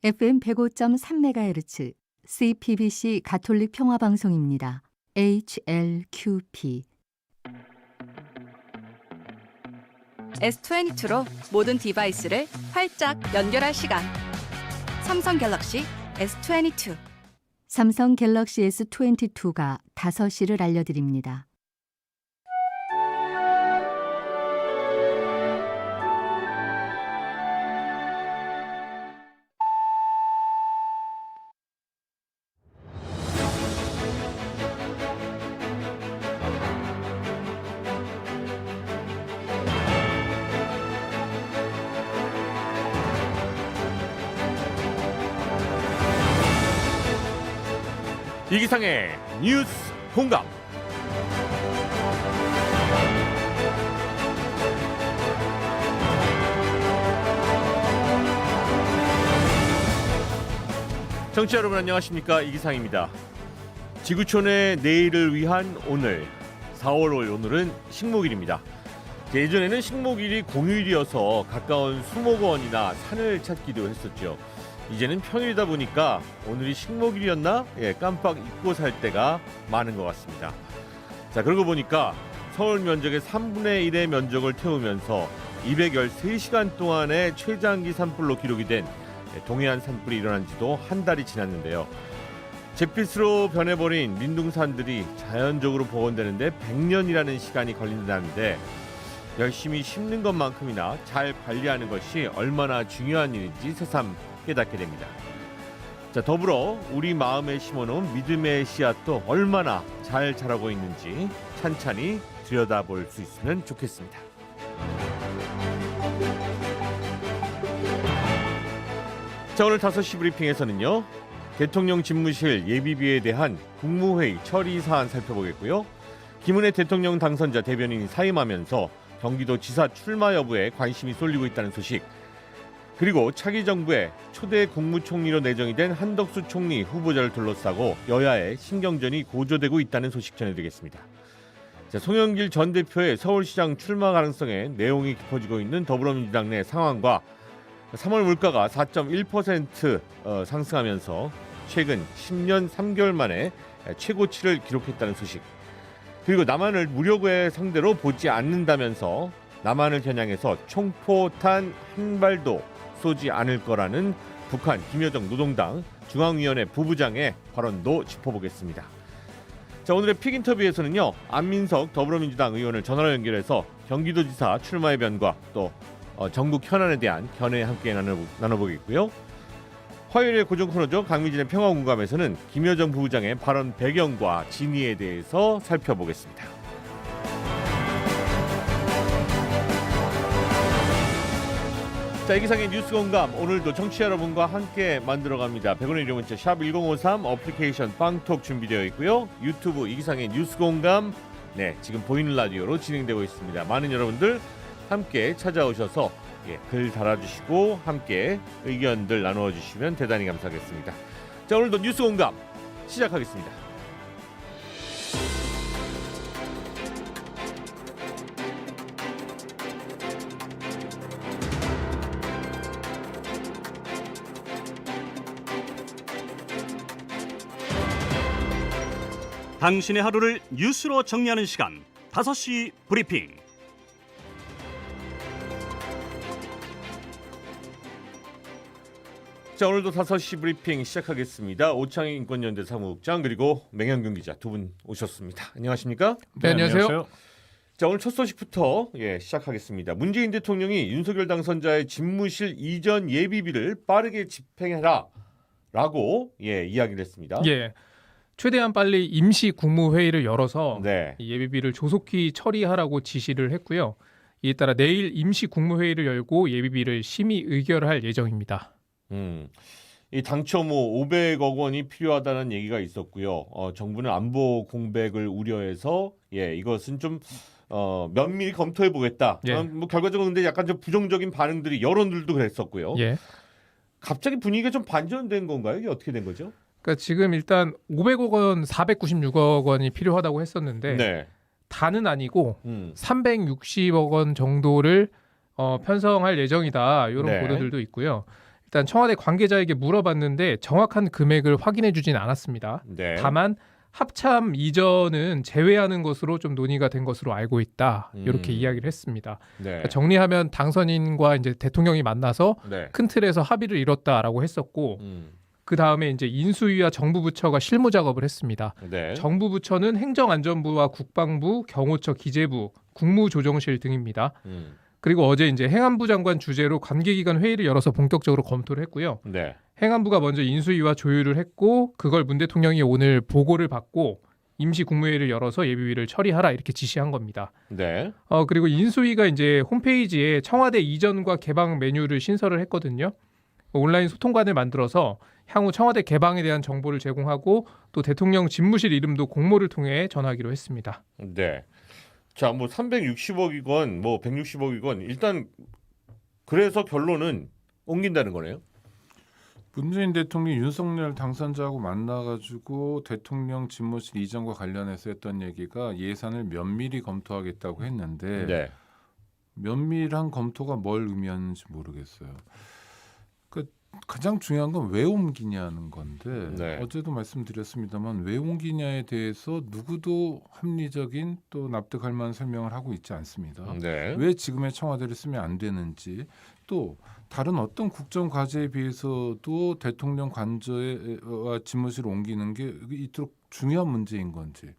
FM 105.3MHz CPBC 가톨릭 평화방송입니다. HLQP S22로 모든 디바이스를 활짝 연결할 시간. 삼성 갤럭시 S22. 삼성 갤럭시 S22가 5시를 알려드립니다. 이기상의 뉴스 공감. 청취자 여러분 안녕하십니까, 이기상입니다. 지구촌의 내일을 위한 오늘 4월 5일, 오늘은 식목일입니다. 예전에는 식목일이 공휴일이어서 가까운 수목원이나 산을 찾기도 했었죠. 이제는 평일이다 보니까 오늘이 식목일이었나? 깜빡 잊고 살 때가 많은 것 같습니다. 자, 그러고 보니까 서울 면적의 3분의 1의 면적을 태우면서 213시간 동안의 최장기 산불로 기록이 된 동해안 산불이 일어난 지도 한 달이 지났는데요. 잿빛으로 변해버린 민둥산들이 자연적으로 복원되는데 100년이라는 시간이 걸린다는데, 열심히 심는 것만큼이나 잘 관리하는 것이 얼마나 중요한 일인지 새삼 깨닫게 됩니다. 자, 더불어 우리 마음에 심어놓은 믿음의 씨앗도 얼마나 잘 자라고 있는지 찬찬히 들여다볼 수 있으면 좋겠습니다. 자, 오늘 5시 브리핑에서는요, 대통령 집무실 예비비에 대한 국무회의 처리 사안 살펴보겠고요. 김은혜 대통령 당선자 대변인이 사임하면서 경기도 지사 출마 여부에 관심이 쏠리고 있다는 소식, 그리고 차기 정부의 초대 국무총리로 내정이 된 한덕수 총리 후보자를 둘러싸고 여야의 신경전이 고조되고 있다는 소식 전해드리겠습니다. 자, 송영길 전 대표의 서울시장 출마 가능성에 내용이 깊어지고 있는 더불어민주당 내 상황과 3월 물가가 4.1% 상승하면서 최근 10년 3개월 만에 최고치를 기록했다는 소식, 그리고 남한을 무력의 상대로 보지 않는다면서 남한을 겨냥해서 총포탄 한 발도 쏘지 않을 거라는 북한 김여정 노동당 중앙위원회 부부장의 발언도 짚어보겠습니다. 자, 오늘의 픽 인터뷰에서는요, 안민석 더불어민주당 의원을 전화로 연결해서 경기도지사 출마의 변과 또 전국 현안에 대한 견해 함께 나눠보겠고요. 화요일의 고정 코너죠, 강미진의 평화공감에서는 김여정 부부장의 발언 배경과 진위에 대해서 살펴보겠습니다. 자, 이기상의 뉴스 공감, 오늘도 청취자 여러분과 함께 만들어갑니다. 100원의 유료 문자 샵 1053, 어플리케이션 빵톡 준비되어 있고요. 유튜브 이기상의 뉴스 공감, 지금 보이는 라디오로 진행되고 있습니다. 많은 여러분들 함께 찾아오셔서 글 달아주시고 함께 의견들 나누어주시면 대단히 감사하겠습니다. 자, 오늘도 뉴스 공감 시작하겠습니다. 당신의 하루를 뉴스로 정리하는 시간, 5시 브리핑. 자, 오늘도 5시 브리핑 시작하겠습니다. 오창희 인권연대 사무국장, 그리고 맹현균 기자 두 분 오셨습니다. 안녕하십니까? 네, 안녕하세요. 자, 오늘 첫 소식부터 시작하겠습니다. 문재인 대통령이 윤석열 당선자의 집무실 이전 예비비를 빠르게 집행해라 라고 이야기를 했습니다. 최대한 빨리 임시 국무회의를 열어서 이 예비비를 조속히 처리하라고 지시를 했고요. 이에 따라 내일 임시 국무회의를 열고 예비비를 심의 의결할 예정입니다. 이 당초 500억 원이 필요하다는 얘기가 있었고요. 정부는 안보 공백을 우려해서 이것은 좀 면밀히 검토해 보겠다. 결과적으로 근데 약간 좀 부정적인 반응들이, 여론들도 그랬었고요. 갑자기 분위기가 좀 반전된 건가요? 이게 어떻게 된 거죠? 그러니까 지금 일단 500억 원, 496억 원이 필요하다고 했었는데 다는 아니고 360억 원 정도를 편성할 예정이다. 이런 보도들도 있고요. 일단 청와대 관계자에게 물어봤는데 정확한 금액을 확인해 주진 않았습니다. 네. 다만 합참 이전은 제외하는 것으로 좀 논의가 된 것으로 알고 있다. 이렇게 이야기를 했습니다. 네. 그러니까 정리하면 당선인과 이제 대통령이 만나서 네. 큰 틀에서 합의를 이뤘다라고 했었고 음. 그 다음에 이제 인수위와 정부 부처가 실무 작업을 했습니다. 네. 정부 부처는 행정안전부와 국방부, 경호처, 기재부, 국무조정실 등입니다. 그리고 어제 이제 행안부 장관 주재로 관계기관 회의를 열어서 본격적으로 검토를 했고요. 네. 행안부가 먼저 인수위와 조율을 했고 그걸 문 대통령이 오늘 보고를 받고 임시 국무회의를 열어서 예비비를 처리하라 이렇게 지시한 겁니다. 네. 그리고 인수위가 이제 홈페이지에 청와대 이전과 개방 메뉴를 신설을 했거든요. 온라인 소통관을 만들어서 향후 청와대 개방에 대한 정보를 제공하고 또 대통령 집무실 이름도 공모를 통해 전하기로 했습니다. 네. 자, 뭐 360억이건 뭐 160억이건 일단 그래서 결론은 옮긴다는 거네요. 문재인 대통령이 윤석열 당선자하고 만나가지고 대통령 집무실 이전과 관련해서 했던 얘기가 예산을 면밀히 검토하겠다고 했는데 네. 면밀한 검토가 뭘 의미하는지 모르겠어요. 그러니까 가장 중요한 건 왜 옮기냐는 건데 네. 어제도 말씀드렸습니다만 왜 옮기냐에 대해서 누구도 합리적인 또 납득할 만한 설명을 하고 있지 않습니다. 네. 왜 지금의 청와대를 쓰면 안 되는지 또 다른 어떤 국정 과제에 비해서도 대통령 관저와 집무실을 옮기는 게 이토록 중요한 문제인 건지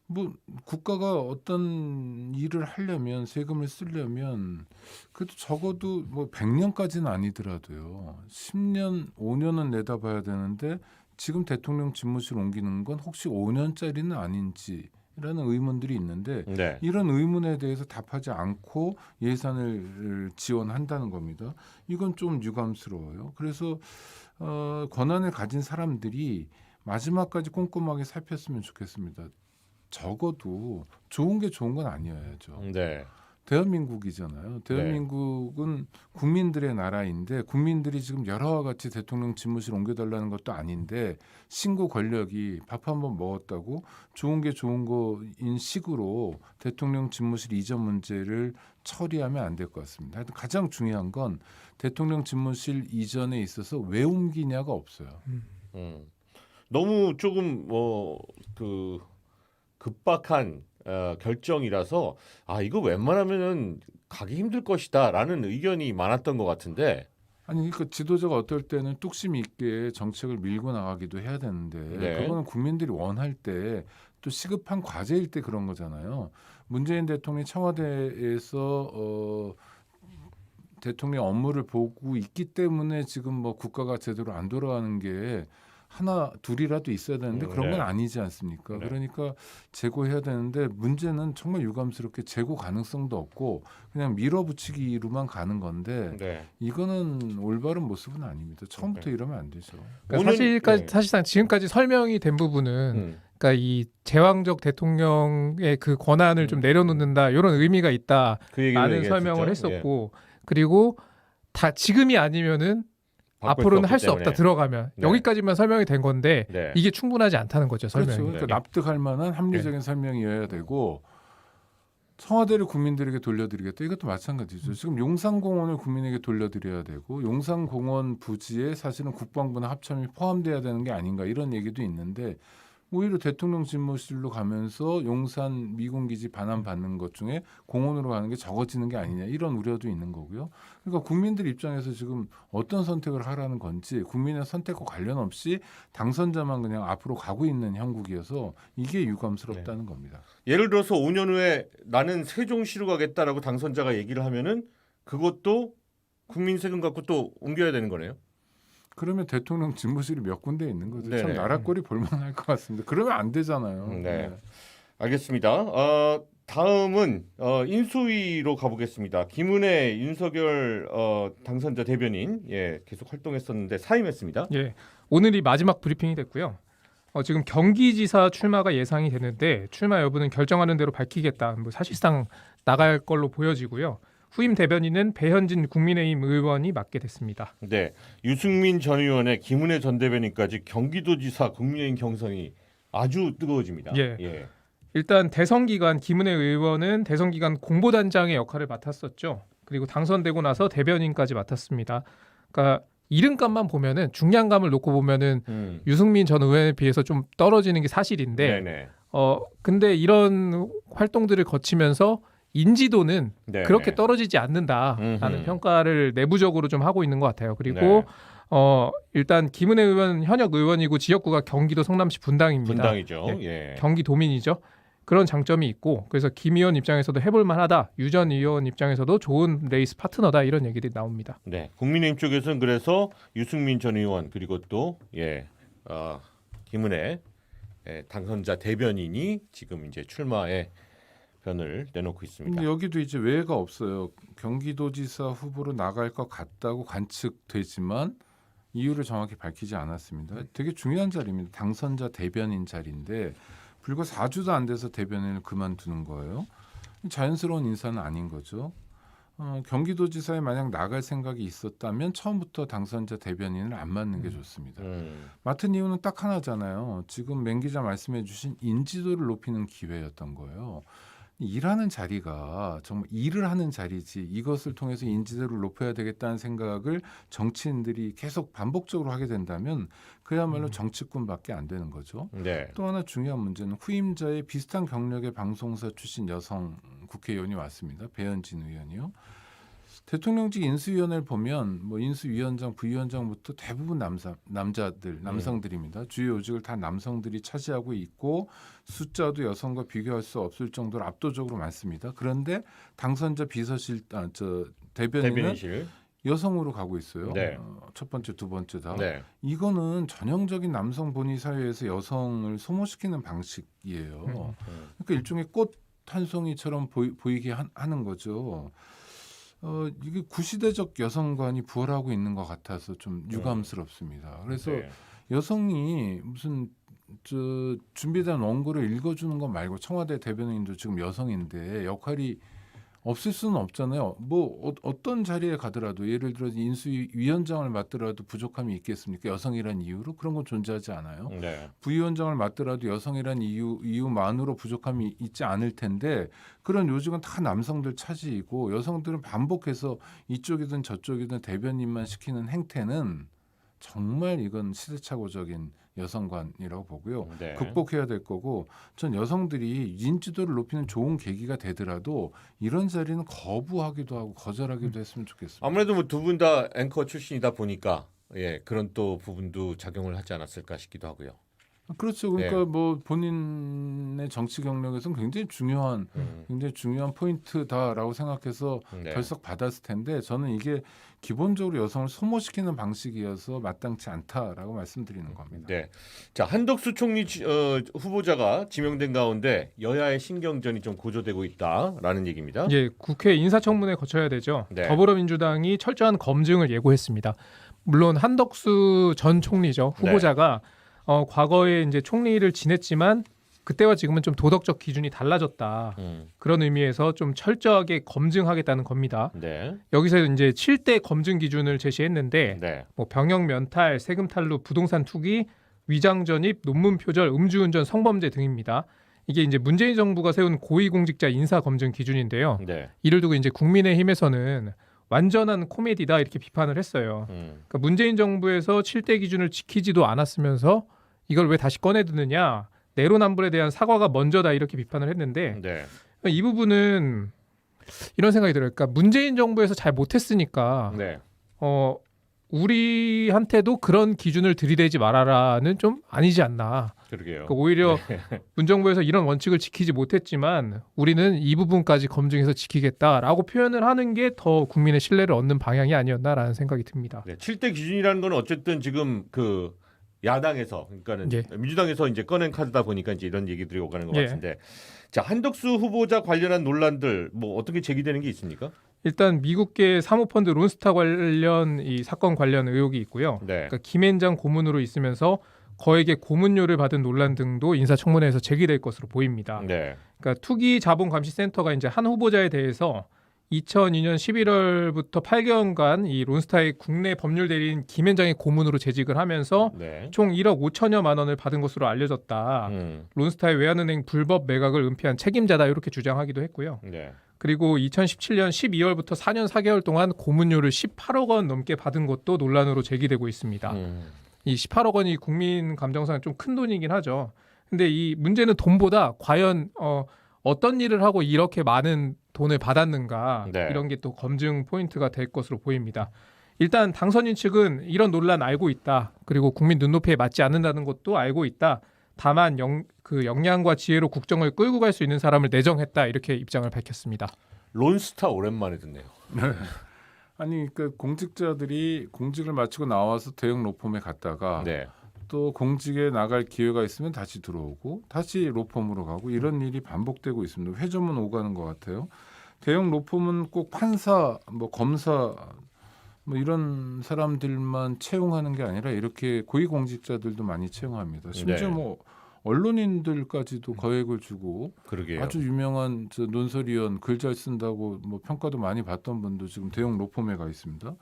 뭐 국가가 어떤 일을 하려면 세금을 쓰려면 그래도 적어도 뭐 100년까지는 아니더라도요 10년 5년은 내다봐야 되는데 지금 대통령 집무실 옮기는 건 혹시 5년짜리는 아닌지라는 의문들이 있는데 네. 이런 의문에 대해서 답하지 않고 예산을 지원한다는 겁니다. 이건 좀 유감스러워요. 그래서 권한을 가진 사람들이 마지막까지 꼼꼼하게 살폈으면 좋겠습니다. 적어도 좋은 게 좋은 건 아니어야죠. 네. 대한민국이잖아요. 대한민국은 국민들의 나라인데 국민들이 지금 여러와 같이 대통령 집무실 옮겨달라는 것도 아닌데 신고 권력이 밥 한 번 먹었다고 좋은 게 좋은 거인 식으로 대통령 집무실 이전 문제를 처리하면 안 될 것 같습니다. 하여튼 가장 중요한 건 대통령 집무실 이전에 있어서 왜 옮기냐가 없어요. 너무 조금 급박한 결정이라서 이거 웬만하면은 가기 힘들 것이다라는 의견이 많았던 것 같은데. 아니 그러니까 지도자가 어떨 때는 뚝심 있게 정책을 밀고 나가기도 해야 되는데 네. 그거는 국민들이 원할 때 또 시급한 과제일 때 그런 거잖아요. 문재인 대통령이 청와대에서 대통령 업무를 보고 있기 때문에 지금 뭐 국가가 제대로 안 돌아가는 게 하나 둘이라도 있어야 되는데 그런 건 네. 아니지 않습니까? 네. 그러니까 재고해야 되는데 문제는 정말 유감스럽게 재고 가능성도 없고 그냥 밀어붙이기로만 가는 건데 네. 이거는 올바른 모습은 아닙니다. 처음부터 네. 이러면 안 되죠. 그러니까 네. 사실상 지금까지 설명이 된 부분은 그러니까 이 제왕적 대통령의 그 권한을 좀 내려놓는다 이런 의미가 있다. 그 얘기를 많은 얘기했었죠. 설명을 예. 했었고 그리고 다 지금이 아니면은 바꿀 앞으로는 수 할 없기 수 없다 때문에. 들어가면 네. 여기까지만 설명이 된 건데 네. 이게 충분하지 않다는 거죠 설명이. 그렇죠. 그러니까 네. 납득할 만한 합리적인 설명이어야 되고 청와대를 국민들에게 돌려드리겠다. 이것도 마찬가지죠. 지금 용산공원을 국민에게 돌려드려야 되고 용산공원 부지에 사실은 국방부나 합참이 포함돼야 되는 게 아닌가 이런 얘기도 있는데 오히려 대통령 집무실로 가면서 용산 미군기지 반환받는 것 중에 공원으로 가는 게 적어지는 게 아니냐 이런 우려도 있는 거고요. 그러니까 국민들 입장에서 지금 어떤 선택을 하라는 건지 국민의 선택과 관련 없이 당선자만 그냥 앞으로 가고 있는 형국이어서 이게 유감스럽다는 겁니다. 예를 들어서 5년 후에 나는 세종시로 가겠다라고 당선자가 얘기를 하면은 그것도 국민 세금 갖고 또 옮겨야 되는 거네요. 그러면 대통령 집무실이 몇 군데 있는 거죠. 네네. 참 나라꼴이 볼만할 것 같습니다. 그러면 안 되잖아요. 네. 알겠습니다. 다음은 인수위로 가보겠습니다. 김은혜 윤석열 당선자 대변인 계속 활동했었는데 사임했습니다. 예, 오늘이 마지막 브리핑이 됐고요. 지금 경기지사 출마가 예상이 되는데 출마 여부는 결정하는 대로 밝히겠다. 뭐 사실상 나갈 걸로 보여지고요. 후임 대변인은 배현진 국민의힘 의원이 맡게 됐습니다. 네, 유승민 전 의원의 김은혜 전 대변인까지 경기도지사 국민의힘 경선이 아주 뜨거워집니다. 예. 일단 대선 기간 김은혜 의원은 대선 기간 공보단장의 역할을 맡았었죠. 그리고 당선되고 나서 대변인까지 맡았습니다. 그러니까 이름값만 보면은 중량감을 놓고 보면은 유승민 전 의원에 비해서 좀 떨어지는 게 사실인데 네네. 근데 이런 활동들을 거치면서 인지도는 네네. 그렇게 떨어지지 않는다라는 음흠. 평가를 내부적으로 좀 하고 있는 것 같아요. 그리고 네. 일단 김은혜 의원 현역 의원이고 지역구가 경기도 성남시 분당입니다. 분당이죠. 예. 예. 경기도민이죠. 그런 장점이 있고 그래서 김 의원 입장에서도 해볼 만하다. 유 전 의원 입장에서도 좋은 레이스 파트너다 이런 얘기들이 나옵니다. 네. 국민의힘 쪽에서는 그래서 유승민 전 의원 그리고 또 김은혜 당선자 대변인이 지금 이제 출마의 변을 내놓고 있습니다. 근데 여기도 이제 외회가 없어요. 경기도지사 후보로 나갈 것 같다고 관측되지만 이유를 정확히 밝히지 않았습니다. 되게 중요한 자리입니다. 당선자 대변인 자리인데 불과 4주도 안 돼서 대변인을 그만두는 거예요. 자연스러운 인사는 아닌 거죠. 경기도지사에 만약 나갈 생각이 있었다면 처음부터 당선자 대변인을 안 맡는 게 좋습니다. 맡은 이유는 딱 하나잖아요. 지금 맹 기자 말씀해 주신 인지도를 높이는 기회였던 거예요. 일하는 자리가 정말 일을 하는 자리지 이것을 통해서 인지도를 높여야 되겠다는 생각을 정치인들이 계속 반복적으로 하게 된다면 그야말로 정치꾼밖에 안 되는 거죠. 네. 또 하나 중요한 문제는 후임자의 비슷한 경력의 방송사 출신 여성 국회의원이 왔습니다. 배현진 의원이요. 대통령직 인수위원회를 보면 뭐 인수위원장, 부위원장부터 대부분 남성들입니다. 주요 요직을 다 남성들이 차지하고 있고 숫자도 여성과 비교할 수 없을 정도로 압도적으로 많습니다. 그런데 당선자 대변인은 대변인실. 여성으로 가고 있어요. 네. 첫 번째, 두 번째 다. 네. 이거는 전형적인 남성 본위 사회에서 여성을 소모시키는 방식이에요. 그러니까 일종의 꽃 한 송이처럼 보이게 하는 거죠. 이게 구시대적 여성관이 부활하고 있는 것 같아서 좀 유감스럽습니다. 그래서 네. 여성이 무슨 준비된 원고를 읽어주는 것 말고 청와대 대변인도 지금 여성인데 역할이 없을 수는 없잖아요. 뭐 어떤 자리에 가더라도 예를 들어 인수위원장을 맡더라도 부족함이 있겠습니까? 여성이란 이유로 그런 건 존재하지 않아요. 네. 부위원장을 맡더라도 여성이란 이유만으로 부족함이 있지 않을 텐데 그런 요직은 다 남성들 차지이고 여성들은 반복해서 이쪽이든 저쪽이든 대변인만 시키는 행태는 정말 이건 시대착오적인 여성관이라고 보고요. 네. 극복해야 될 거고 전 여성들이 인지도를 높이는 좋은 계기가 되더라도 이런 자리는 거부하기도 하고 거절하기도 했으면 좋겠습니다. 아무래도 뭐 두 분 다 앵커 출신이다 보니까 그런 또 부분도 작용을 하지 않았을까 싶기도 하고요. 그렇죠. 그러니까 뭐 본인의 정치 경력에서는 굉장히 중요한 포인트다라고 생각해서 네. 결석 받았을 텐데 저는 이게 기본적으로 여성을 소모시키는 방식이어서 마땅치 않다라고 말씀드리는 겁니다. 네. 자, 한덕수 총리 후보자가 지명된 가운데 여야의 신경전이 좀 고조되고 있다라는 얘기입니다. 예, 국회 인사청문회 거쳐야 되죠. 네. 더불어민주당이 철저한 검증을 예고했습니다. 물론 한덕수 전 총리죠. 후보자가 과거에 이제 총리를 지냈지만 그때와 지금은 좀 도덕적 기준이 달라졌다. 그런 의미에서 좀 철저하게 검증하겠다는 겁니다. 네. 여기서 이제 7대 검증 기준을 제시했는데 네. 뭐 병역 면탈, 세금 탈루, 부동산 투기, 위장 전입, 논문 표절, 음주운전, 성범죄 등입니다. 이게 이제 문재인 정부가 세운 고위공직자 인사 검증 기준인데요. 네. 이를 두고 이제 국민의힘에서는 완전한 코미디다 이렇게 비판을 했어요. 그러니까 문재인 정부에서 7대 기준을 지키지도 않았으면서 이걸 왜 다시 꺼내드느냐. 내로남불에 대한 사과가 먼저다 이렇게 비판을 했는데 네. 이 부분은 이런 생각이 들어요. 그러니까 문재인 정부에서 잘 못했으니까 네. 우리한테도 그런 기준을 들이대지 말아라는 좀 아니지 않나. 그러게요. 그러니까 오히려 문정부에서 이런 원칙을 지키지 못했지만 우리는 이 부분까지 검증해서 지키겠다라고 표현을 하는 게 더 국민의 신뢰를 얻는 방향이 아니었나라는 생각이 듭니다. 네. 7대 기준이라는 건 어쨌든 지금 그 야당에서 그러니까는 예. 민주당에서 이제 꺼낸 카드다 보니까 이제 이런 얘기들이 오가는 것 예. 같은데. 자, 한덕수 후보자 관련한 논란들 뭐 어떻게 제기되는 게 있습니까? 일단 미국계 사모펀드 론스타 관련 이 사건 관련 의혹이 있고요. 네. 그러니까 김앤장 고문으로 있으면서 거액의 고문료를 받은 논란 등도 인사청문회에서 제기될 것으로 보입니다. 네. 그러니까 투기자본감시센터가 이제 한 후보자에 대해서 2002년 11월부터 8개월간 이 론스타의 국내 법률 대리인 김앤장의 고문으로 재직을 하면서 네. 총 1억 5천여만 원을 받은 것으로 알려졌다. 론스타의 외환은행 불법 매각을 은폐한 책임자다 이렇게 주장하기도 했고요. 네. 그리고 2017년 12월부터 4년 4개월 동안 고문료를 18억 원 넘게 받은 것도 논란으로 제기되고 있습니다. 이 18억 원이 국민 감정상 좀 큰 돈이긴 하죠. 근데 이 문제는 돈보다 과연 어떤 일을 하고 이렇게 많은 돈을 받았는가 네. 이런 게 또 검증 포인트가 될 것으로 보입니다. 일단 당선인 측은 이런 논란 알고 있다. 그리고 국민 눈높이에 맞지 않는다는 것도 알고 있다. 다만 그 역량과 지혜로 국정을 끌고 갈 수 있는 사람을 내정했다. 이렇게 입장을 밝혔습니다. 론스타 오랜만에 듣네요. 아니 그러니까 공직자들이 공직을 마치고 나와서 대형 로펌에 갔다가 네. 또 공직에 나갈 기회가 있으면 다시 들어오고 다시 로펌으로 가고 이런 일이 반복되고 있습니다. 회전문 오가는 것 같아요. 대형 로펌은 꼭 판사, 뭐 검사 뭐 이런 사람들만 채용하는 게 아니라 이렇게 고위공직자들도 많이 채용합니다. 심지어 네. 뭐 언론인들까지도 거액을 주고 그러게요. 아주 유명한 저 논설위원 글 잘 쓴다고 뭐 평가도 많이 받던 분도 지금 대형 로펌에 가 있습니다.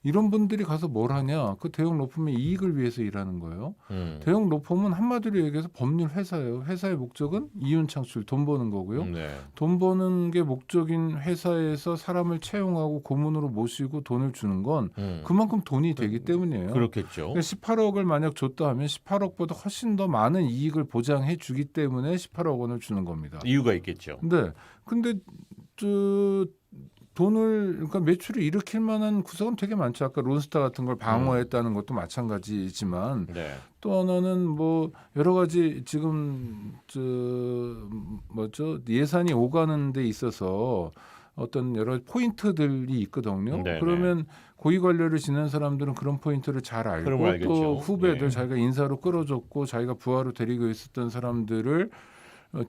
이런 분들이 가서 뭘 하냐? 그 대형 로펌의 이익을 위해서 일하는 거예요. 대형 로펌은 한마디로 얘기해서 법률 회사예요. 회사의 목적은 이윤 창출, 돈 버는 거고요. 네. 돈 버는 게 목적인 회사에서 사람을 채용하고 고문으로 모시고 돈을 주는 건 그만큼 돈이 되기 때문이에요. 그렇겠죠. 18억을 만약 줬다 하면 18억보다 훨씬 더 많은 이익을 보장해 주기 때문에 18억 원을 주는 겁니다. 이유가 있겠죠. 네. 근데 돈을 그러니까 매출을 일으킬 만한 구석은 되게 많죠. 아까 론스타 같은 걸 방어했다는 것도 마찬가지지만 네. 또 하나는 뭐 여러 가지 지금 예산이 오가는 데 있어서 어떤 여러 포인트들이 있거든요. 네네. 그러면 고위 관료를 지낸 사람들은 그런 포인트를 잘 그런 알고 걸 알겠죠. 또 후배들 예. 자기가 인사로 끌어줬고 자기가 부하로 데리고 있었던 사람들을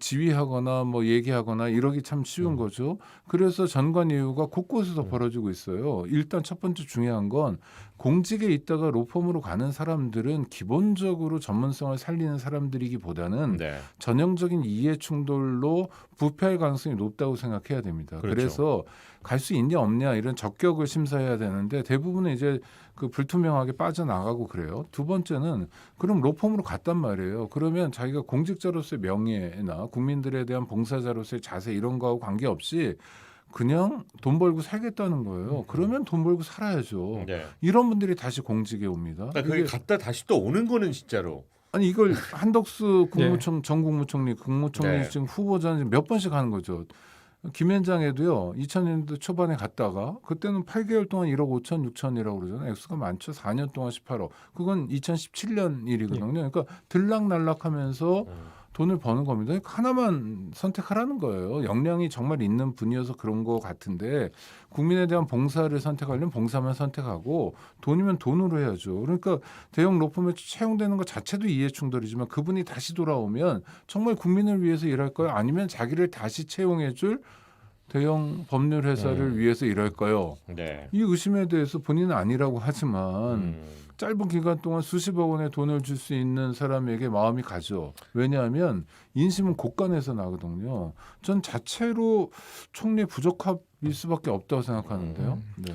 지휘하거나 뭐 얘기하거나 이러기 참 쉬운 거죠. 그래서 전관 예우가 곳곳에서 벌어지고 있어요. 일단 첫 번째 중요한 건 공직에 있다가 로펌으로 가는 사람들은 기본적으로 전문성을 살리는 사람들이기보다는 네. 전형적인 이해 충돌로 부패할 가능성이 높다고 생각해야 됩니다. 그렇죠. 그래서 갈 수 있냐 없냐 이런 적격을 심사해야 되는데 대부분은 이제 그 불투명하게 빠져나가고 그래요. 두 번째는 그럼 로펌으로 갔단 말이에요. 그러면 자기가 공직자로서의 명예나 국민들에 대한 봉사자로서의 자세 이런 거하고 관계없이 그냥 돈 벌고 살겠다는 거예요. 그러면 돈 벌고 살아야죠. 네. 이런 분들이 다시 공직에 옵니다. 그러니까 거기 갔다 다시 또 오는 거는 진짜로. 아니 이걸 한덕수 전 국무총리 네. 지금 후보자는 몇 번씩 하는 거죠. 김현장에도요. 2000년도 초반에 갔다가 그때는 8개월 동안 1억 5천 6천이라고 그러잖아요. 액수가 많죠. 4년 동안 18억. 그건 2017년 일이거든요. 그러니까 들락날락하면서 돈을 버는 겁니다. 하나만 선택하라는 거예요. 역량이 정말 있는 분이어서 그런 거 같은데 국민에 대한 봉사를 선택하려면 봉사만 선택하고 돈이면 돈으로 해야죠. 그러니까 대형 로펌에 채용되는 것 자체도 이해 충돌이지만 그분이 다시 돌아오면 정말 국민을 위해서 일할까요? 아니면 자기를 다시 채용해 줄 대형 법률 회사를 위해서 일할까요? 네. 이 의심에 대해서 본인은 아니라고 하지만 짧은 기간 동안 수십억 원의 돈을 줄 수 있는 사람에게 마음이 가죠. 왜냐하면 인심은 곳간에서 나거든요. 전 자체로 총리 부적합일 수밖에 없다고 생각하는데요. 네.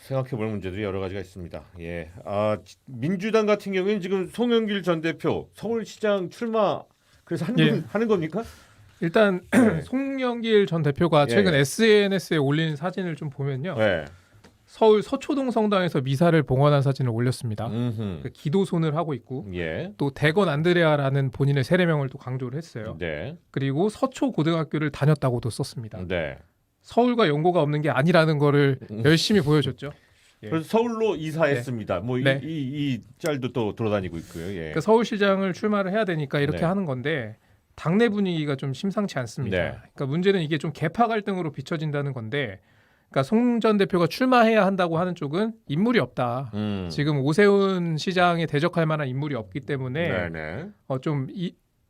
생각해볼 문제들이 여러 가지가 있습니다. 예. 민주당 같은 경우에는 지금 송영길 전 대표 서울시장 출마 그래서 하는 겁니까? 일단 네. 송영길 전 대표가 최근 예. SNS에 올린 사진을 좀 보면요. 네. 서울 서초동 성당에서 미사를 봉헌한 사진을 올렸습니다. 그 기도손을 하고 있고 예. 또 대건 안드레아라는 본인의 세례명을 또 강조를 했어요. 네. 그리고 서초 고등학교를 다녔다고도 썼습니다. 네. 서울과 연고가 없는 게 아니라는 거를 열심히 보여줬죠. 예. 그래서 서울로 이사했습니다. 뭐 네. 이 짤도 또 돌아다니고 있고요. 예. 그러니까 서울시장을 출마를 해야 되니까 이렇게 네. 하는 건데 당내 분위기가 좀 심상치 않습니다. 네. 그러니까 문제는 이게 좀 계파 갈등으로 비춰진다는 건데, 그러니까 송 전 대표가 출마해야 한다고 하는 쪽은 인물이 없다. 지금 오세훈 시장에 대적할 만한 인물이 없기 때문에 네네. 좀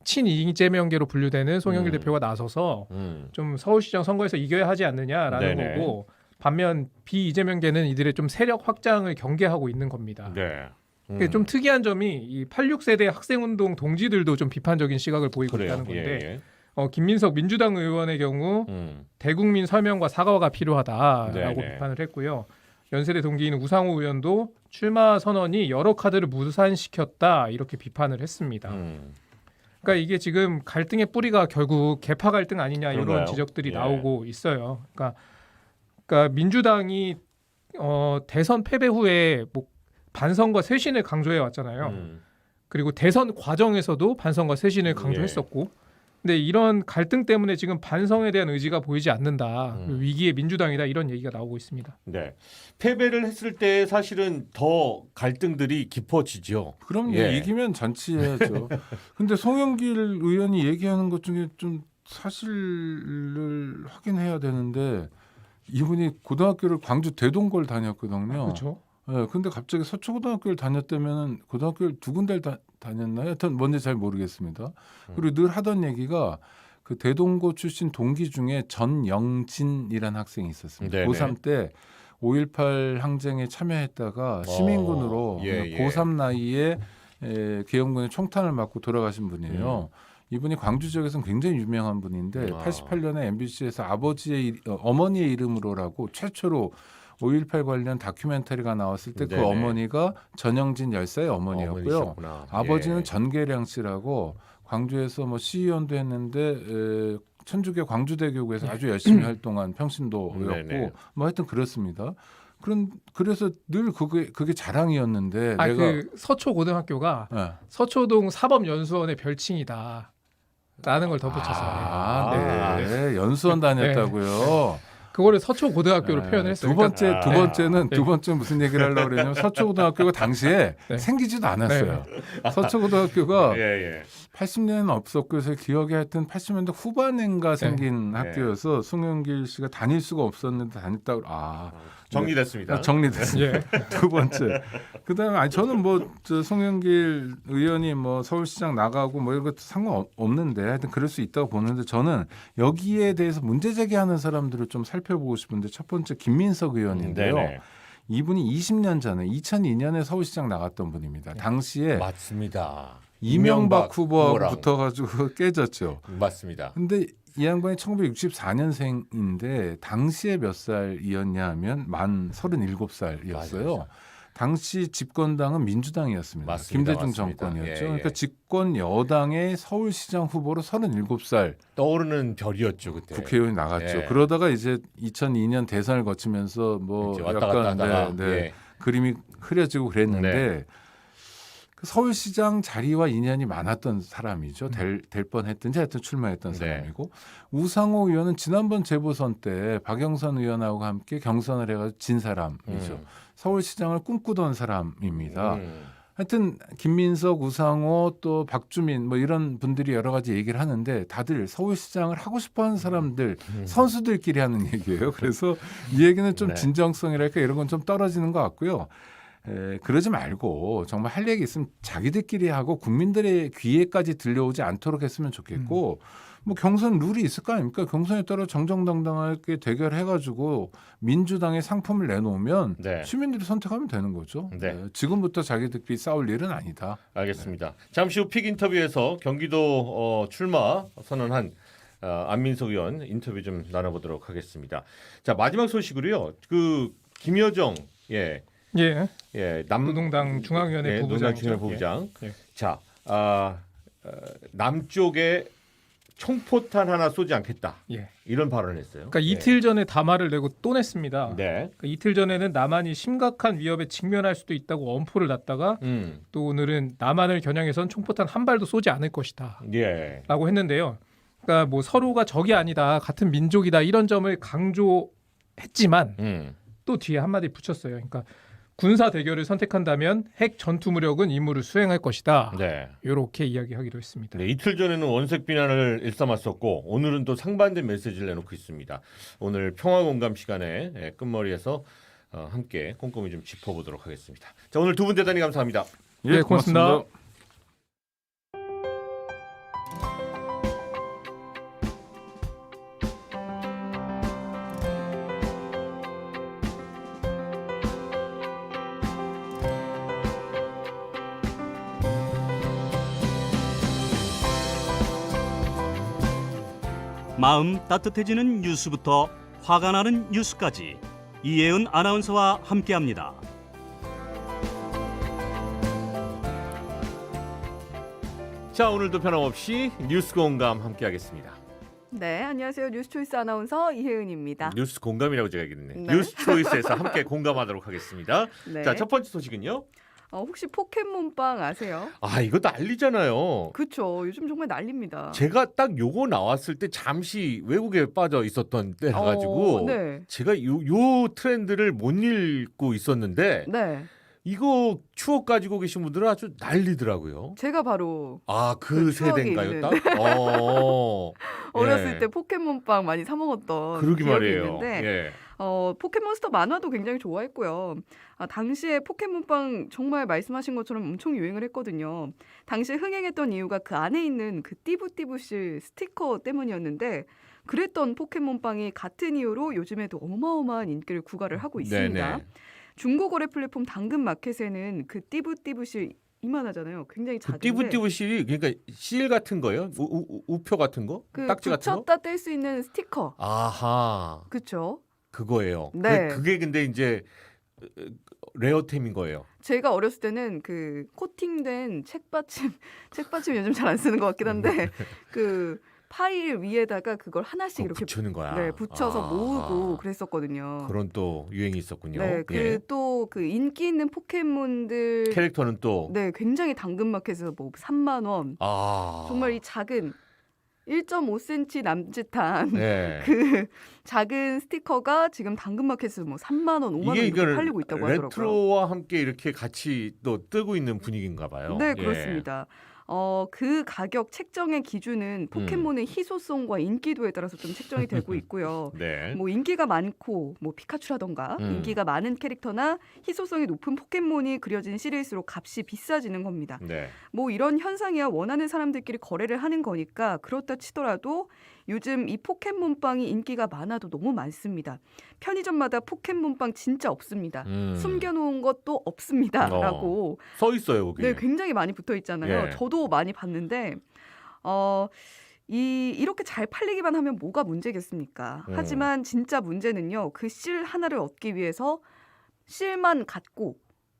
친이재명계로 분류되는 송영길 대표가 나서서 좀 서울시장 선거에서 이겨야 하지 않느냐라는 네네. 거고, 반면 비이재명계는 이들의 좀 세력 확장을 경계하고 있는 겁니다. 네. 그게 좀 특이한 점이 이 86세대 학생운동 동지들도 좀 비판적인 시각을 보이고 그래요. 있다는 건데, 예, 김민석 민주당 의원의 경우 대국민 설명과 사과가 필요하다라고 네네. 비판을 했고요. 연세대 동기인 우상호 의원도 출마 선언이 여러 카드를 무산시켰다 이렇게 비판을 했습니다. 그러니까 이게 지금 갈등의 뿌리가 결국 계파 갈등 아니냐 이런 그런가요? 지적들이 예. 나오고 있어요. 그러니까 민주당이 대선 패배 후에 뭐 반성과 쇄신을 강조해 왔잖아요. 그리고 대선 과정에서도 반성과 쇄신을 강조했었고, 근데 이런 갈등 때문에 지금 반성에 대한 의지가 보이지 않는다. 위기의 민주당이다 이런 얘기가 나오고 있습니다. 네. 패배를 했을 때 사실은 더 갈등들이 깊어지죠. 그럼요. 예. 이기면 잔치해야죠. 근데 송영길 의원이 얘기하는 것 중에 좀 사실을 확인해야 되는데 이분이 고등학교를 광주 대동고를 다녔거든요. 그렇죠. 네, 근데 갑자기 서초고등학교를 다녔다면은 고등학교를 두 군데를 다녔나요? 하여튼 뭔지 잘 모르겠습니다. 그리고 늘 하던 얘기가 그 대동고 출신 동기 중에 전영진이라는 학생이 있었습니다. 네네. 고3 때 5.18 항쟁에 참여했다가 시민군으로 예. 고3 나이에 계엄군의 총탄을 맞고 돌아가신 분이에요. 이분이 광주 지역에서는 굉장히 유명한 분인데 88년에 MBC에서 어머니의 이름으로라고 최초로 5.18 관련 다큐멘터리가 나왔을 때 그 네네. 어머니가 전영진 열사의 어머니였고요. 어머니셨구나. 아버지는 예. 전계량 씨라고 광주에서 뭐 시의원도 했는데 천주교 광주대교구에서 아주 열심히 활동한 평신도였고 네네. 뭐 하여튼 그렇습니다. 그래서 늘 그게 자랑이었는데 내가 그 서초 고등학교가 예. 서초동 사법연수원의 별칭이다. 라는 걸 덧붙였어요. 네. 연수원 다녔다고요. 그거를 서초 고등학교로 표현을 했어요. 두 번째 무슨 얘기를 하려고 그러냐면 서초고등학교가 당시에 네. 생기지도 않았어요. 서초고등학교가 예. 80년에는 없었고 그래서 기억에 하여튼 80년대 후반인가 생긴 학교여서 송영길 씨가 다닐 수가 없었는데 다녔다고 정리됐습니다. 정리됐습니다. 예. 두 번째. 그다음에 저는 송영길 의원이 뭐 서울시장 나가고 뭐 이런 것도 상관없는데 하여튼 그럴 수 있다고 보는데 저는 여기에 대해서 문제 제기하는 사람들을 좀 살펴보고 싶은데 첫 번째 김민석 의원인데요. 네네. 이분이 20년 전에 2002년에 서울시장 나갔던 분입니다. 당시에 맞습니다. 이명박 후보하고 후보랑. 붙어가지고 깨졌죠. 맞습니다. 근데 이 양반이 1964년생인데 당시에 몇 살이었냐 하면 만 37살이었어요. 맞아요. 당시 집권당은 민주당이었습니다. 맞습니다. 김대중 맞습니다. 정권이었죠. 예. 그러니까 집권 여당의 서울시장 후보로 37살 떠오르는 별이었죠 그때. 국회의원이 나갔죠. 예. 그러다가 이제 2002년 대선을 거치면서 뭐 이제 왔다 갔다 하다가 예. 그림이 흐려지고 그랬는데 그 서울시장 자리와 인연이 많았던 사람이죠. 될 뻔했든지 하여튼 출마했던 네. 사람이고 우상호 의원은 지난번 재보선 때 박영선 의원하고 함께 경선을 해가지고 진 사람이죠. 서울시장을 꿈꾸던 사람입니다. 하여튼 김민석, 우상호 또 박주민 뭐 이런 분들이 여러 가지 얘기를 하는데 다들 서울시장을 하고 싶어하는 사람들 선수들끼리 하는 얘기예요. 그래서 이 얘기는 좀 네. 진정성이랄까 이런 건 좀 떨어지는 것 같고요. 그러지 말고 정말 할 얘기 있으면 자기들끼리 하고 국민들의 귀에까지 들려오지 않도록 했으면 좋겠고 뭐 경선 룰이 있을 거 아닙니까? 경선에 따라 정정당당하게 대결해가지고 민주당의 상품을 내놓으면 네. 시민들이 선택하면 되는 거죠. 네. 지금부터 자기들끼리 싸울 일은 아니다. 알겠습니다. 잠시 후 픽 인터뷰에서 경기도 출마 선언한 안민석 의원 인터뷰 좀 나눠보도록 하겠습니다. 자 마지막 소식으로요. 그 김여정 노동당 중앙위원회 부부장이죠. 부부장. 예. 자 남쪽에 총포탄 하나 쏘지 않겠다. 예. 이런 발언을 했어요. 그러니까 이틀 전에 담화를 내고 또 냈습니다. 네. 그러니까 이틀 전에는 남한이 심각한 위협에 직면할 수도 있다고 엄포를 놨다가 또 오늘은 남한을 겨냥해선 총포탄 한 발도 쏘지 않을 것이다. 예. 라고 했는데요. 그러니까 뭐 서로가 적이 아니다. 같은 민족이다. 이런 점을 강조했지만 또 뒤에 한마디 붙였어요. 그러니까 군사 대결을 선택한다면 핵 전투 무력은 임무를 수행할 것이다. 네. 이렇게 이야기하기로 했습니다. 네, 이틀 전에는 원색 비난을 일삼았었고 오늘은 또 상반된 메시지를 내놓고 있습니다. 오늘 평화공감 시간에 끝머리에서 함께 꼼꼼히 좀 짚어보도록 하겠습니다. 자, 오늘 두 분 대단히 감사합니다. 예, 고맙습니다. 마음 따뜻해지는 뉴스부터 화가 나는 뉴스까지 이혜은 아나운서와 함께합니다. 자, 오늘도 변함없이 뉴스 공감 함께하겠습니다. 네, 안녕하세요. 뉴스초이스 아나운서 이혜은입니다. 뉴스 공감이라고 제가 얘기했네. 네. 뉴스 초이스에서 함께 공감하도록 하겠습니다. 네. 자, 첫 번째 소식은요. 혹시 포켓몬빵 아세요? 아, 이거 난리잖아요. 그렇죠. 요즘 정말 난립니다. 제가 딱 요거 나왔을 때 잠시 외국에 빠져 있었던 때라 가지고 네. 제가 요 트렌드를 못 읽고 있었는데 네. 이거 추억 가지고 계신 분들은 아주 난리더라고요. 제가 바로 아, 그 추억이 세대인가요, 있는. 딱? 어렸을 예. 때 포켓몬빵 많이 사 먹었던 그러기 기억이 말이에요. 있는데 예. 포켓몬스터 만화도 굉장히 좋아했고요. 당시에 포켓몬빵 정말 말씀하신 것처럼 엄청 유행을 했거든요. 당시에 흥행했던 이유가 그 안에 있는 그 띠부띠부실 스티커 때문이었는데 그랬던 포켓몬빵이 같은 이유로 요즘에도 어마어마한 인기를 구가를 하고 있습니다. 네네. 중고거래 플랫폼 당근마켓에는 그 띠부띠부실 이만하잖아요. 굉장히 그 작은데 띠부띠부 실이 그러니까 실 같은 거예요? 우표 같은 거? 그 딱지 같은 거? 붙였다 뗄 수 있는 스티커. 아하. 그렇죠. 그거예요. 네. 그게 근데 이제 레어템인 거예요. 제가 어렸을 때는 그 코팅된 책받침 요즘 잘 안 쓰는 것 같긴 한데 그 파일 위에다가 그걸 하나씩 이렇게 붙이는 거야. 네, 붙여서 모으고 그랬었거든요. 그런 또 유행이 있었군요. 네, 예. 또 그 인기 있는 포켓몬들 캐릭터는 또 네, 굉장히 당근마켓에서 뭐 3만 원. 정말 이 작은 1.5cm 남짓한 네. 그 작은 스티커가 지금 당근마켓에서 뭐 3만 원, 5만 원 이렇게 이거는 팔리고 있다고 하더라고요. 레트로와 함께 이렇게 같이 또 뜨고 있는 분위기인가 봐요. 네, 예. 그렇습니다. 그 가격 책정의 기준은 포켓몬의 희소성과 인기도에 따라서 좀 책정이 되고 있고요. 네. 뭐 인기가 많고 뭐 피카츄라던가 인기가 많은 캐릭터나 희소성이 높은 포켓몬이 그려진 시리즈로 값이 비싸지는 겁니다. 네. 뭐 이런 현상이야 원하는 사람들끼리 거래를 하는 거니까 그렇다 치더라도 요즘 이 포켓몬빵이 인기가 많아도 너무 많습니다. 편의점마다 포켓몬빵 진짜 없습니다. 숨겨놓은 것도 없습니다라고 써 있어요, 거기. 네, 굉장히 많이 붙어 있잖아요. 예. 저도 많이 봤는데 이렇게 잘 팔리기만 하면 뭐가 문제겠습니까? 하지만 진짜 문제는요. 그 실 하나를 얻기 위해서 실만 갖고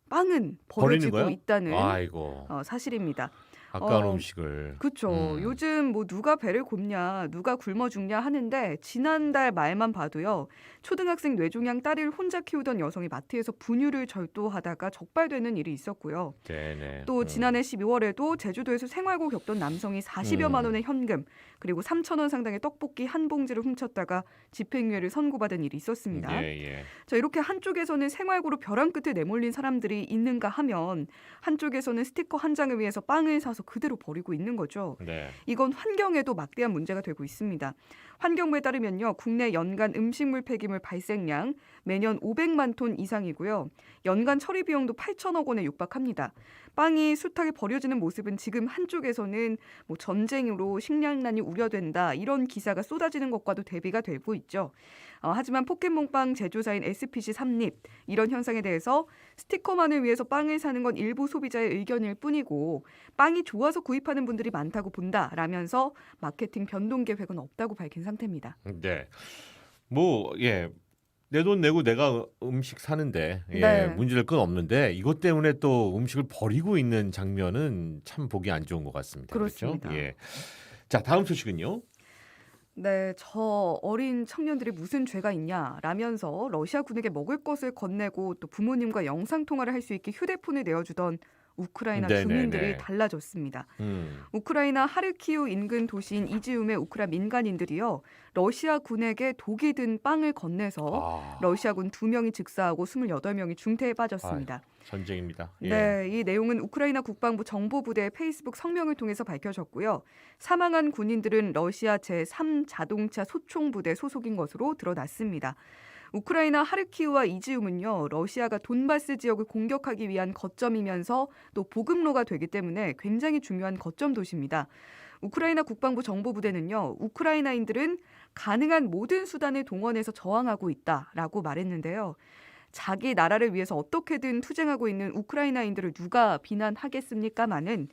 빵은 버려지고 거예요? 있다는 아이고. 사실입니다. 아까운 음식을. 그렇죠. 요즘 뭐 누가 배를 곱냐, 누가 굶어 죽냐 하는데 지난달 말만 봐도요. 초등학생 뇌종양 딸을 혼자 키우던 여성이 마트에서 분유를 절도하다가 적발되는 일이 있었고요. 네네. 또 지난해 12월에도 제주도에서 생활고 겪던 남성이 40여만 원의 현금 그리고 3천 원 상당의 떡볶이 한 봉지를 훔쳤다가 집행유예를 선고받은 일이 있었습니다. 예. 자, 이렇게 한쪽에서는 생활고로 벼랑 끝에 내몰린 사람들이 있는가 하면 한쪽에서는 스티커 한 장을 위해서 빵을 사서 그대로 버리고 있는 거죠. 네. 이건 환경에도 막대한 문제가 되고 있습니다. 환경부에 따르면요. 국내 연간 음식물 폐기물 발생량 매년 500만 톤 이상이고요. 연간 처리 비용도 8천억 원에 육박합니다. 빵이 숱하게 버려지는 모습은 지금 한쪽에서는 뭐 전쟁으로 식량난이 우려된다 이런 기사가 쏟아지는 것과도 대비가 되고 있죠. 하지만 포켓몬빵 제조사인 SPC 삼립 이런 현상에 대해서 스티커만을 위해서 빵을 사는 건 일부 소비자의 의견일 뿐이고 빵이 좋아서 구입하는 분들이 많다고 본다라면서 마케팅 변동 계획은 없다고 밝힌 상태입니다. 네. 뭐 내 돈 내고 내가 음식 사는데 네. 문제될 건 없는데 이것 때문에 또 음식을 버리고 있는 장면은 참 보기 안 좋은 것 같습니다. 그렇습니다. 그렇죠? 예. 자, 다음 소식은요. 네, 저 어린 청년들이 무슨 죄가 있냐라면서 러시아 군에게 먹을 것을 건네고 또 부모님과 영상통화를 할 수 있게 휴대폰을 내어주던 우크라이나 네네네. 주민들이 달라졌습니다. 우크라이나 하르키우 인근 도시인 이지움의 우크라 민간인들이요. 러시아 군에게 독이 든 빵을 건네서 러시아군 2명이 즉사하고 28명이 중태에 빠졌습니다. 전쟁입니다. 예. 네, 이 내용은 우크라이나 국방부 정보부대의 페이스북 성명을 통해서 밝혀졌고요. 사망한 군인들은 러시아 제3자동차 소총부대 소속인 것으로 드러났습니다. 우크라이나 하르키우와 이지움은요. 러시아가 돈바스 지역을 공격하기 위한 거점이면서 또 보급로가 되기 때문에 굉장히 중요한 거점 도시입니다. 우크라이나 국방부 정보부대는요. 우크라이나인들은 가능한 모든 수단을 동원해서 저항하고 있다라고 말했는데요. 자기 나라를 위해서 어떻게든 투쟁하고 있는 우크라이나인들을 누가 비난하겠습니까마는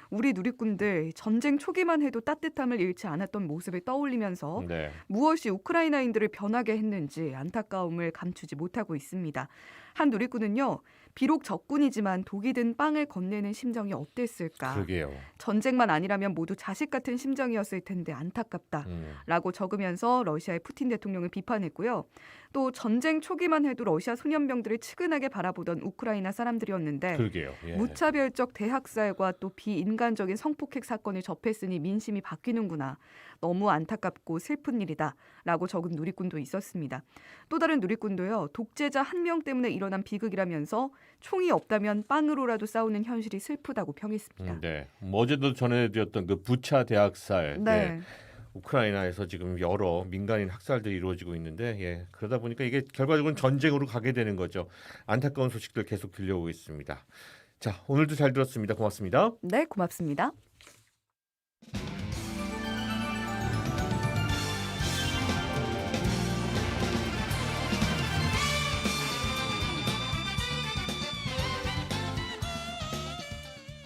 우리 누리꾼들 전쟁 초기만 해도 따뜻함을 잃지 않았던 모습을 떠올리면서 네. 무엇이 우크라이나인들을 변하게 했는지 안타까움을 감추지 못하고 있습니다. 한 누리꾼은요. 비록 적군이지만 독이 든 빵을 건네는 심정이 어땠을까? 그러게요. 전쟁만 아니라면 모두 자식 같은 심정이었을 텐데 안타깝다. 라고 적으면서 러시아의 푸틴 대통령을 비판했고요. 또 전쟁 초기만 해도 러시아 소년병들을 측은하게 바라보던 우크라이나 사람들이었는데 그러게요. 예. 무차별적 대학살과 또 비인간적인 성폭행 사건을 접했으니 민심이 바뀌는구나. 너무 안타깝고 슬픈 일이다. 라고 적은 누리꾼도 있었습니다. 또 다른 누리꾼도요. 독재자 한 명 때문에 일어난 비극이라면서 총이 없다면 빵으로라도 싸우는 현실이 슬프다고 평했습니다. 네. 뭐 어제도 전해드렸던 그 부차 대학살. 네. 우크라이나에서 지금 여러 민간인 학살들이 이루어지고 있는데 예, 그러다 보니까 이게 결과적으로는 전쟁으로 가게 되는 거죠. 안타까운 소식들 계속 들려오고 있습니다. 자, 오늘도 잘 들었습니다. 고맙습니다. 네, 고맙습니다.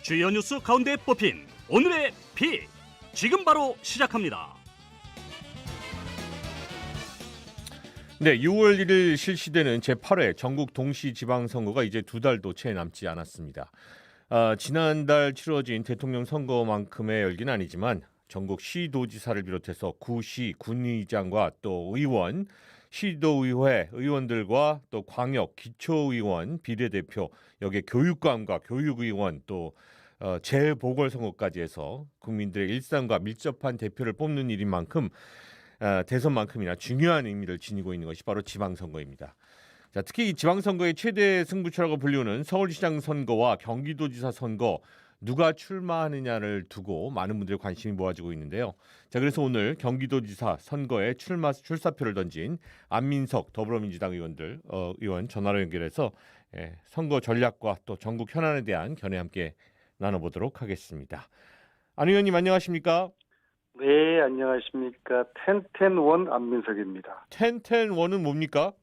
주요 뉴스 가운데 뽑힌 오늘의 픽 지금 바로 시작합니다. 네, 6월 1일 실시되는 제8회 전국 동시지방선거가 이제 2달도 채 남지 않았습니다. 지난달 치러진 대통령 선거만큼의 열기는 아니지만 전국 시도지사를 비롯해서 구시, 군의장과 또 의원, 시도의회 의원들과 또 광역, 기초의원, 비례대표, 여기에 교육감과 교육의원 또 재보궐선거까지 해서 국민들의 일상과 밀접한 대표를 뽑는 일인 만큼 대선만큼이나 중요한 의미를 지니고 있는 것이 바로 지방선거입니다. 자, 특히 이 지방선거의 최대 승부처라고 불리우는 서울시장 선거와 경기도지사 선거 누가 출마하느냐를 두고 많은 분들의 관심이 모아지고 있는데요. 자, 그래서 오늘 경기도지사 선거에 출사표를 던진 안민석 더불어민주당 의원 전화로 연결해서 선거 전략과 또 전국 현안에 대한 견해 함께 나눠보도록 하겠습니다. 안 의원님 안녕하십니까? 네, 안녕하십니까. 텐텐원 안민석입니다. 텐텐원은 뭡니까?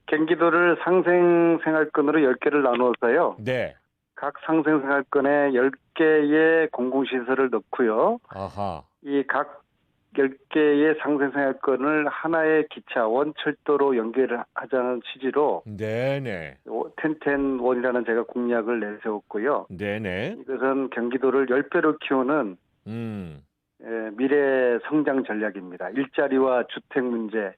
경기도를 상생생활권으로 10개를 나누어서요. 네. 각 상생생활권에 10개의 공공시설을 넣고요. 아하. 이 각 10개의 상생생활권을 하나의 기차, 원철도로 연결을 하자는 취지로 네네. 텐텐원이라는 제가 공약을 내세웠고요. 네네. 이것은 경기도를 10배로 키우는 미래 성장 전략입니다. 일자리와 주택 문제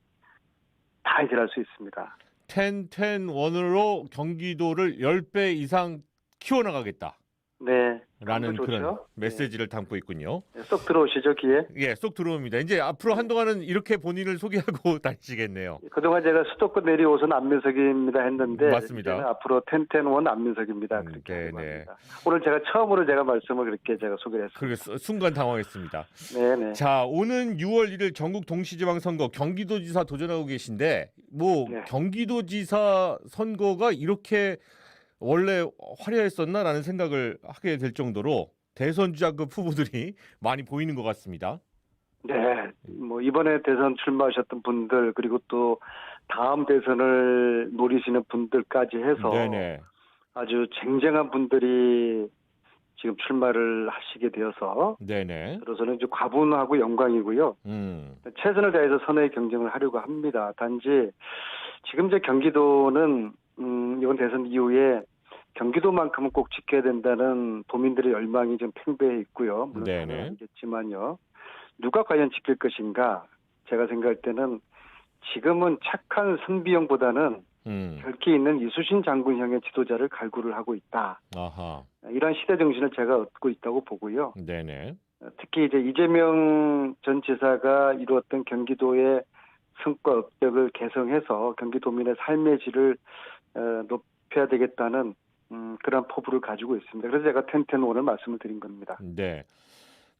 다 해결할 수 있습니다. 텐텐원으로 경기도를 10배 이상 키워나가겠다. 네. 라는 좋죠? 그런 메시지를 담고 있군요. 네, 쏙 들어오시죠, 귀에? 예, 쏙 들어옵니다. 이제 앞으로 한동안은 이렇게 본인을 소개하고 다니시겠네요. 그동안 제가 수도권 내리오선 안민석입니다 했는데 맞습니다. 이제는 앞으로 텐텐원 안민석입니다. 그렇게 네네. 하려고 합니다. 오늘 제가 처음으로 말씀을 그렇게 제가 소개를 했습니다. 그러게 순간 당황했습니다. 네네. 자, 오는 6월 1일 전국 동시지방선거 경기도지사 도전하고 계신데 뭐 네. 경기도지사 선거가 이렇게 원래 화려했었나라는 생각을 하게 될 정도로 대선 주자급 후보들이 많이 보이는 것 같습니다. 네. 뭐 이번에 대선 출마하셨던 분들 그리고 또 다음 대선을 노리시는 분들까지 해서 네네. 아주 쟁쟁한 분들이 지금 출마를 하시게 되어서 네네. 저로서는 이제 과분하고 영광이고요. 최선을 다해서 선의 경쟁을 하려고 합니다. 단지 지금 이제 경기도는 이번 대선 이후에 경기도만큼은 꼭 지켜야 된다는 도민들의 열망이 좀 팽배해 있고요. 물론 네네. 알겠지만요. 누가 과연 지킬 것인가? 제가 생각할 때는 지금은 착한 선비형보다는 결기 있는 이수신 장군형의 지도자를 갈구를 하고 있다. 아하. 이런 시대 정신을 제가 얻고 있다고 보고요. 네네. 특히 이제 이재명 전 지사가 이루었던 경기도의 성과 업적을 개성해서 경기도민의 삶의 질을 높여야 되겠다는 그런 포부를 가지고 있습니다. 그래서 제가 텐텐원을 말씀을 드린 겁니다. 네.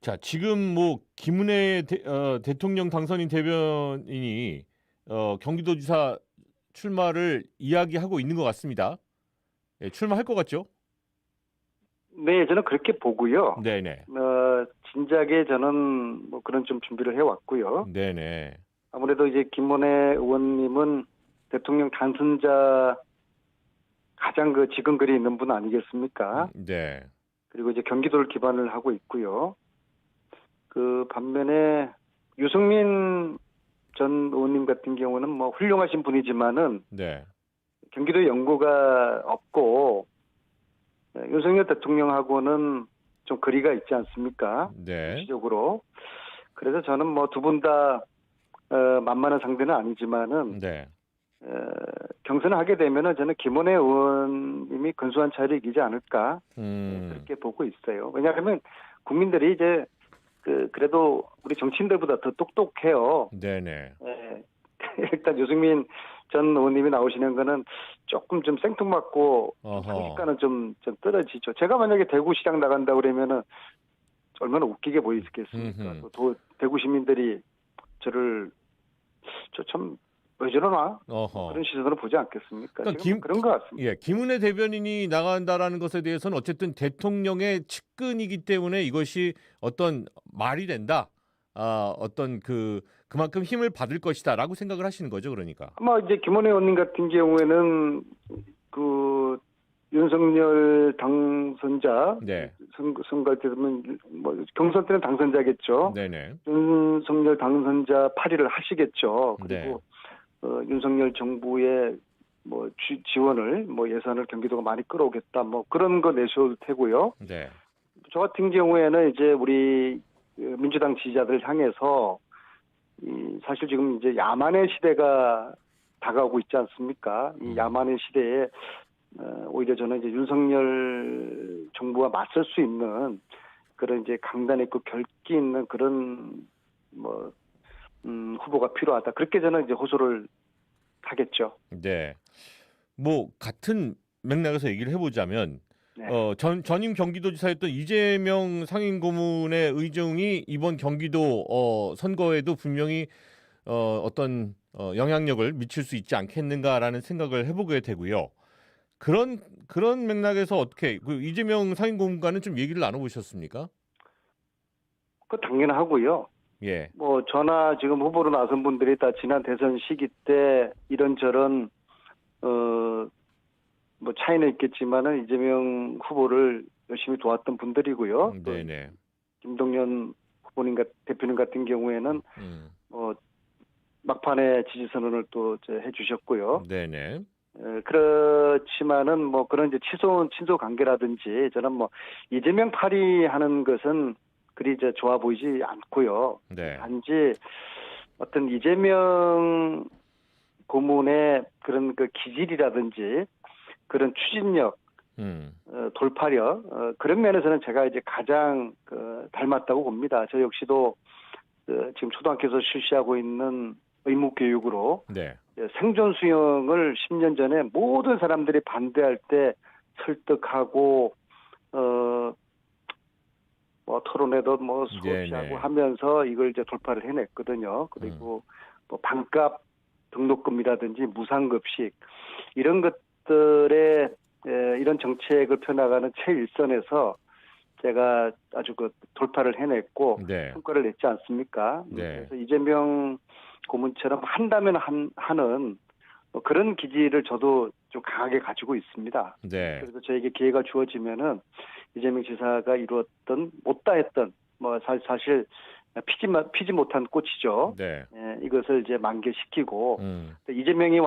자, 지금 뭐 김은혜 대통령 당선인 대변인이 경기도지사 출마를 이야기하고 있는 것 같습니다. 예, 출마할 것 같죠? 네, 저는 그렇게 보고요. 네네. 진작에 저는 뭐 그런 좀 준비를 해왔고요. 네네. 아무래도 이제 김은혜 의원님은 대통령 당선자 가장 지금 글이 있는 분 아니겠습니까? 네. 그리고 이제 경기도를 기반을 하고 있고요. 그 반면에 유승민 전 의원님 같은 경우는 뭐 훌륭하신 분이지만은 네. 경기도 연고가 없고 윤석열 대통령하고는 좀 거리가 있지 않습니까? 네. 정치적으로. 그래서 저는 뭐 두 분 다 만만한 상대는 아니지만은 네. 경선을 하게 되면은 저는 김원혜 의원님이 근소한 차이를 이기지 않을까 그렇게 보고 있어요. 왜냐하면 국민들이 이제 그래도 우리 정치인들보다 더 똑똑해요. 네네. 예. 일단 유승민 전 의원님이 나오시는 거는 조금 좀 생뚱맞고 상식과는 좀 떨어지죠. 제가 만약에 대구시장 나간다 그러면은 얼마나 웃기게 보이겠습니까? 또 대구 시민들이 저를 참 왜 저러나 그런 시선으로 보지 않겠습니까? 그러니까 지금 그런 것 같습니다. 예, 김은혜 대변인이 나간다라는 것에 대해서는 어쨌든 대통령의 측근이기 때문에 이것이 어떤 말이 된다. 어떤 그만큼 힘을 받을 것이다라고 생각을 하시는 거죠, 그러니까. 아마 이제 김원혜 의원님 같은 경우에는 그 윤석열 당선자 네. 선거 때면 뭐 경선 때는 당선자겠죠. 네네. 윤석열 당선자 8위를 하시겠죠. 그리고 네. 윤석열 정부의 뭐 지원을 뭐 예산을 경기도가 많이 끌어오겠다 뭐 그런 거 내셔도 되고요. 네. 저 같은 경우에는 이제 우리 민주당 지지자들 향해서 사실 지금 이제 야만의 시대가 다가오고 있지 않습니까? 이 야만의 시대에 오히려 저는 이제 윤석열 정부와 맞설 수 있는 그런 이제 강단 있고 결기 있는 그런 뭐 후보가 필요하다. 그렇게 저는 이제 호소를 하겠죠. 네. 뭐 같은 맥락에서 얘기를 해보자면 네. 전임 경기도지사였던 이재명 상임고문의 의중이 이번 경기도 선거에도 분명히 어떤 영향력을 미칠 수 있지 않겠는가라는 생각을 해보게 되고요. 그런 맥락에서 어떻게 이재명 상임고문과는 좀 얘기를 나눠보셨습니까? 그 당연하고요. 예. 뭐 저나 지금 후보로 나선 분들이 다 지난 대선 시기 때 이런저런 뭐 차이는 있겠지만은 이재명 후보를 열심히 도왔던 분들이고요. 또 네네. 김동연 대표님 같은 경우에는 막판에 지지 선언을 또 해주셨고요. 네네. 그렇지만은 뭐 그런 이제 친소 관계라든지 저는 뭐 이재명 팔이 하는 것은 그리 이제 좋아 보이지 않고요. 네. 단지 어떤 이재명 고문의 그런 그 기질이라든지 그런 추진력, 돌파력 그런 면에서는 제가 이제 가장 닮았다고 봅니다. 저 역시도 지금 초등학교에서 실시하고 있는 의무 교육으로 네. 생존 수영을 10년 전에 모든 사람들이 반대할 때 설득하고 뭐 토론회도 뭐 수없이 하면서 이걸 이제 돌파를 해냈거든요. 그리고 뭐 반값 등록금이라든지 무상급식 이런 것들의 이런 정책을 펴나가는 최일선에서 제가 아주 돌파를 해냈고 성과를 냈지 않습니까? 네. 그래서 이재명 고문처럼 한다면 하는 뭐 그런 기질을 저도 좀 강하게 가지고 있습니다. 네. 그래서 저에게 기회가 주어지면은 이재명 지사가 이루었던 못다 했던 뭐 사실 피지 못한 꽃이죠. 네. 이것을 이제 만개시키고 이재명이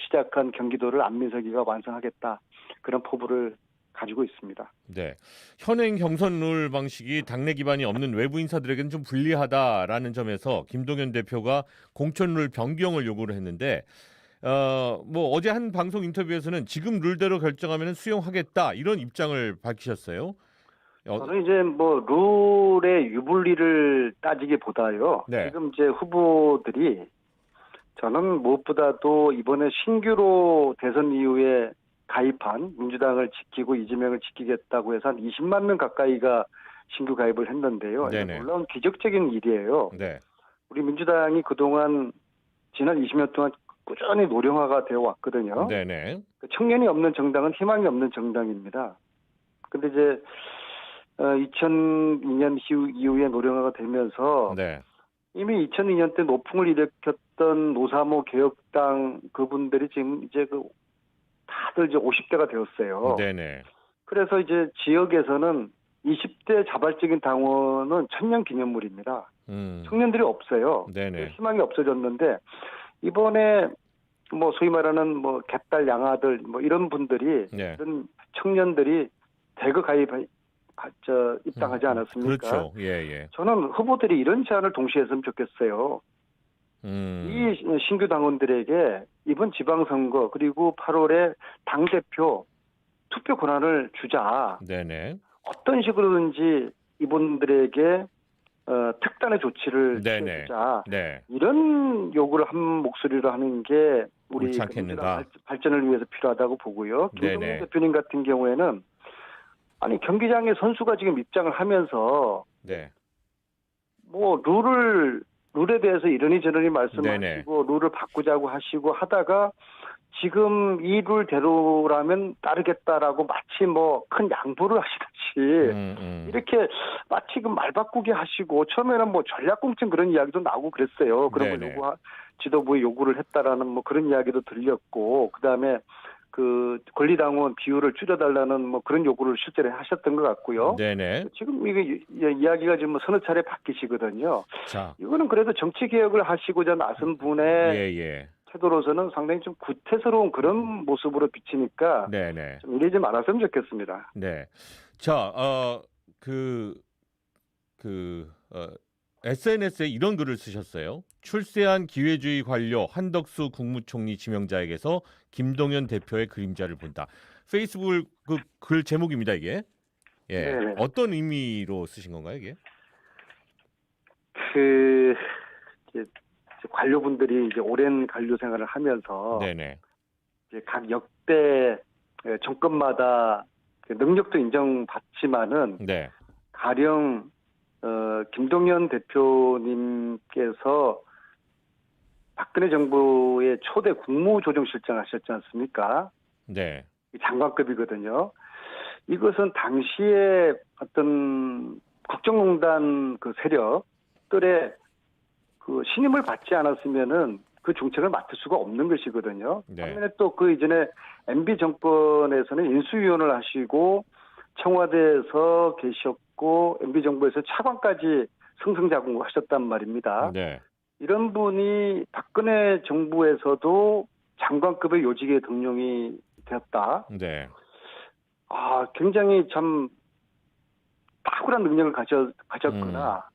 시작한 경기도를 안민석이가 완성하겠다 그런 포부를 가지고 있습니다. 네. 현행 경선 룰 방식이 당내 기반이 없는 외부 인사들에게는 좀 불리하다라는 점에서 김동연 대표가 공천 룰 변경을 요구를 했는데 뭐 어제 한 방송 인터뷰에서는 지금 룰대로 결정하면 수용하겠다 이런 입장을 밝히셨어요. 저는 이제 뭐 룰의 유불리를 따지기보다요. 네. 지금 이제 후보들이 저는 무엇보다도 이번에 신규로 대선 이후에 가입한 민주당을 지키고 이재명을 지키겠다고 해서 한 20만 명 가까이가 신규 가입을 했는데요. 물론 기적적인 일이에요. 네. 우리 민주당이 그동안 지난 20년 동안 꾸준히 노령화가 되어 왔거든요. 네네. 청년이 없는 정당은 희망이 없는 정당입니다. 근데 이제 2002년 이후에 노령화가 되면서 이미 2002년 때 노풍을 일으켰던 노사모 개혁당 그분들이 지금 이제 다들 이제 50대가 되었어요. 네네. 그래서 이제 지역에서는 20대 자발적인 당원은 천년 기념물입니다. 청년들이 없어요. 네네. 희망이 없어졌는데 이번에 뭐 소위 말하는 뭐 갯딸 양아들 뭐 이런 분들이 네. 이런 청년들이 대거 입당하지 않았습니까? 그렇죠. 예, 예. 저는 후보들이 이런 제안을 동시에 했으면 좋겠어요. 이 신규 당원들에게 이번 지방선거 그리고 8월에 당대표 투표 권한을 주자. 네네. 어떤 식으로든지 이분들에게 특단의 조치를 네네. 취해주자. 네. 이런 요구를 한 목소리로 하는 게 우리 옳지 않겠는가? 발전을 위해서 필요하다고 보고요. 김동연 네네. 대표님 같은 경우에는 아니 경기장에 선수가 지금 입장을 하면서 네. 뭐 룰에 대해서 이러니 저러니 말씀하시고 네네. 룰을 바꾸자고 하시고 하다가 지금 이 룰대로라면 따르겠다라고 마치 뭐 큰 양보를 하시듯이 이렇게 마치 그 말 바꾸기 하시고 처음에는 뭐 전략공천 그런 이야기도 나오고 그랬어요. 그런 네네. 거 지도부에 요구를 했다라는 뭐 그런 이야기도 들렸고 그다음에 그 권리당원 비율을 줄여달라는 뭐 그런 요구를 실제로 하셨던 것 같고요. 네네. 지금 이게 이야기가 지금 서너 차례 바뀌시거든요. 자. 이거는 그래도 정치 개혁을 하시고자 나선 분의 예, 예. 태도로서는 상당히 좀 구태스러운 그런 모습으로 비치니까 네네. 좀 이러지 말았으면 좋겠습니다. 네. 자, SNS에 이런 글을 쓰셨어요. 출세한 기회주의 관료 한덕수 국무총리 지명자에게서 김동연 대표의 그림자를 본다. 페이스북 그 글 제목입니다, 이게. 예. 네네. 어떤 의미로 쓰신 건가요, 이게? 이제 관료분들이 이제 오랜 관료 생활을 하면서 네네. 이제 각 역대 정권마다 능력도 인정받지만은 네. 가령 김동연 대표님께서 박근혜 정부의 초대 국무조정실장 하셨지 않습니까? 네. 장관급이거든요. 이것은 당시에 어떤 국정농단 그 세력들의 그 신임을 받지 않았으면은 그 정책을 맡을 수가 없는 것이거든요. 네. 반면에 또 그 이전에 MB 정권에서는 인수위원을 하시고 청와대에서 계셨고 MB 정부에서 차관까지 승승장구하셨단 말입니다. 네. 이런 분이 박근혜 정부에서도 장관급의 요직에 등용이 되었다. 네. 굉장히 참 탁월한 능력을 가졌거나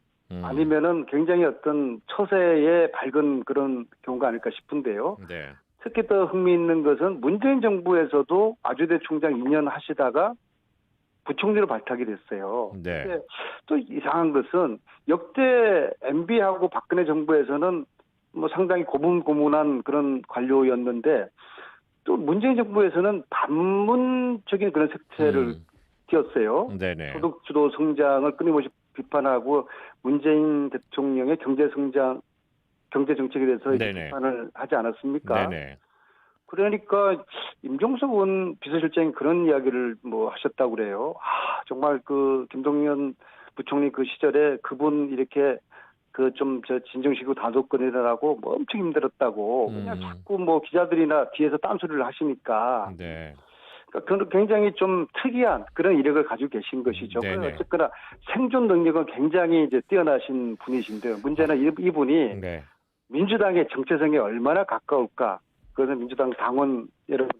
아니면은 굉장히 어떤 처세에 밝은 그런 경우가 아닐까 싶은데요. 네. 특히 더 흥미있는 것은 문재인 정부에서도 아주대 총장 2년 하시다가 부총리로 발탁이 됐어요. 네. 근데 또 이상한 것은 역대 MB하고 박근혜 정부에서는 뭐 상당히 고분고분한 그런 관료였는데 또 문재인 정부에서는 반문적인 그런 색채를 띄었어요. 네네. 소득주도 성장을 끊임없이 비판하고 문재인 대통령의 경제 정책에 대해서 이제 네네. 비판을 하지 않았습니까? 네네. 그러니까 임종석 원 비서실장이 그런 이야기를 뭐 하셨다고 그래요. 정말 그 김동연 부총리 그 시절에 그분 이렇게 그 좀 저 진정시키고 다독거리느라고 뭐 엄청 힘들었다고 그냥 자꾸 뭐 기자들이나 뒤에서 딴소리를 하시니까 네. 그러니까 굉장히 좀 특이한 그런 이력을 가지고 계신 것이죠. 네네. 어쨌거나 생존 능력은 굉장히 이제 뛰어나신 분이신데요. 문제는 이분이 네. 민주당의 정체성에 얼마나 가까울까? 그것은 민주당 당원 여러분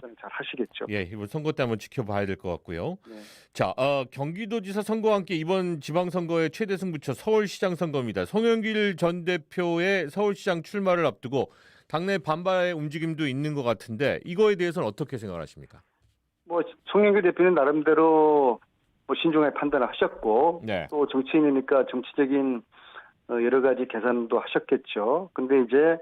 잘 하시겠죠. 예, 이번 선거 때 한번 지켜봐야 될 것 같고요. 네. 자, 경기도지사 선거와 함께 이번 지방선거의 최대 승부처 서울시장 선거입니다. 송영길 전 대표의 서울시장 출마를 앞두고 당내 반발의 움직임도 있는 것 같은데 이거에 대해서는 어떻게 생각하십니까? 뭐 송영길 대표는 나름대로 뭐 신중하게 판단을 하셨고 네. 또 정치인이니까 정치적인 여러 가지 계산도 하셨겠죠. 근데 이제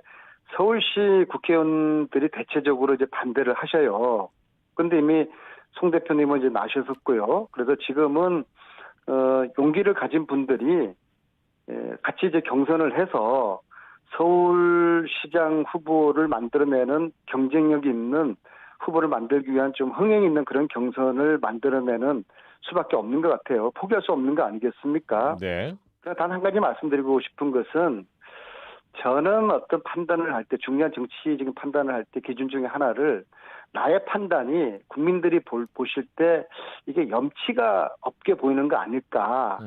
서울시 국회의원들이 대체적으로 이제 반대를 하셔요. 근데 이미 송 대표님은 이제 나셨었고요. 그래서 지금은 용기를 가진 분들이 같이 이제 경선을 해서 서울시장 후보를 만들어내는 경쟁력 있는 후보를 만들기 위한 좀 흥행 있는 그런 경선을 만들어내는 수밖에 없는 것 같아요. 포기할 수 없는 거 아니겠습니까? 네. 단 한 가지 말씀드리고 싶은 것은 저는 어떤 판단을 할 때 중요한 정치적인 판단을 할 때 기준 중에 하나를 나의 판단이 국민들이 보실 때 이게 염치가 없게 보이는 거 아닐까.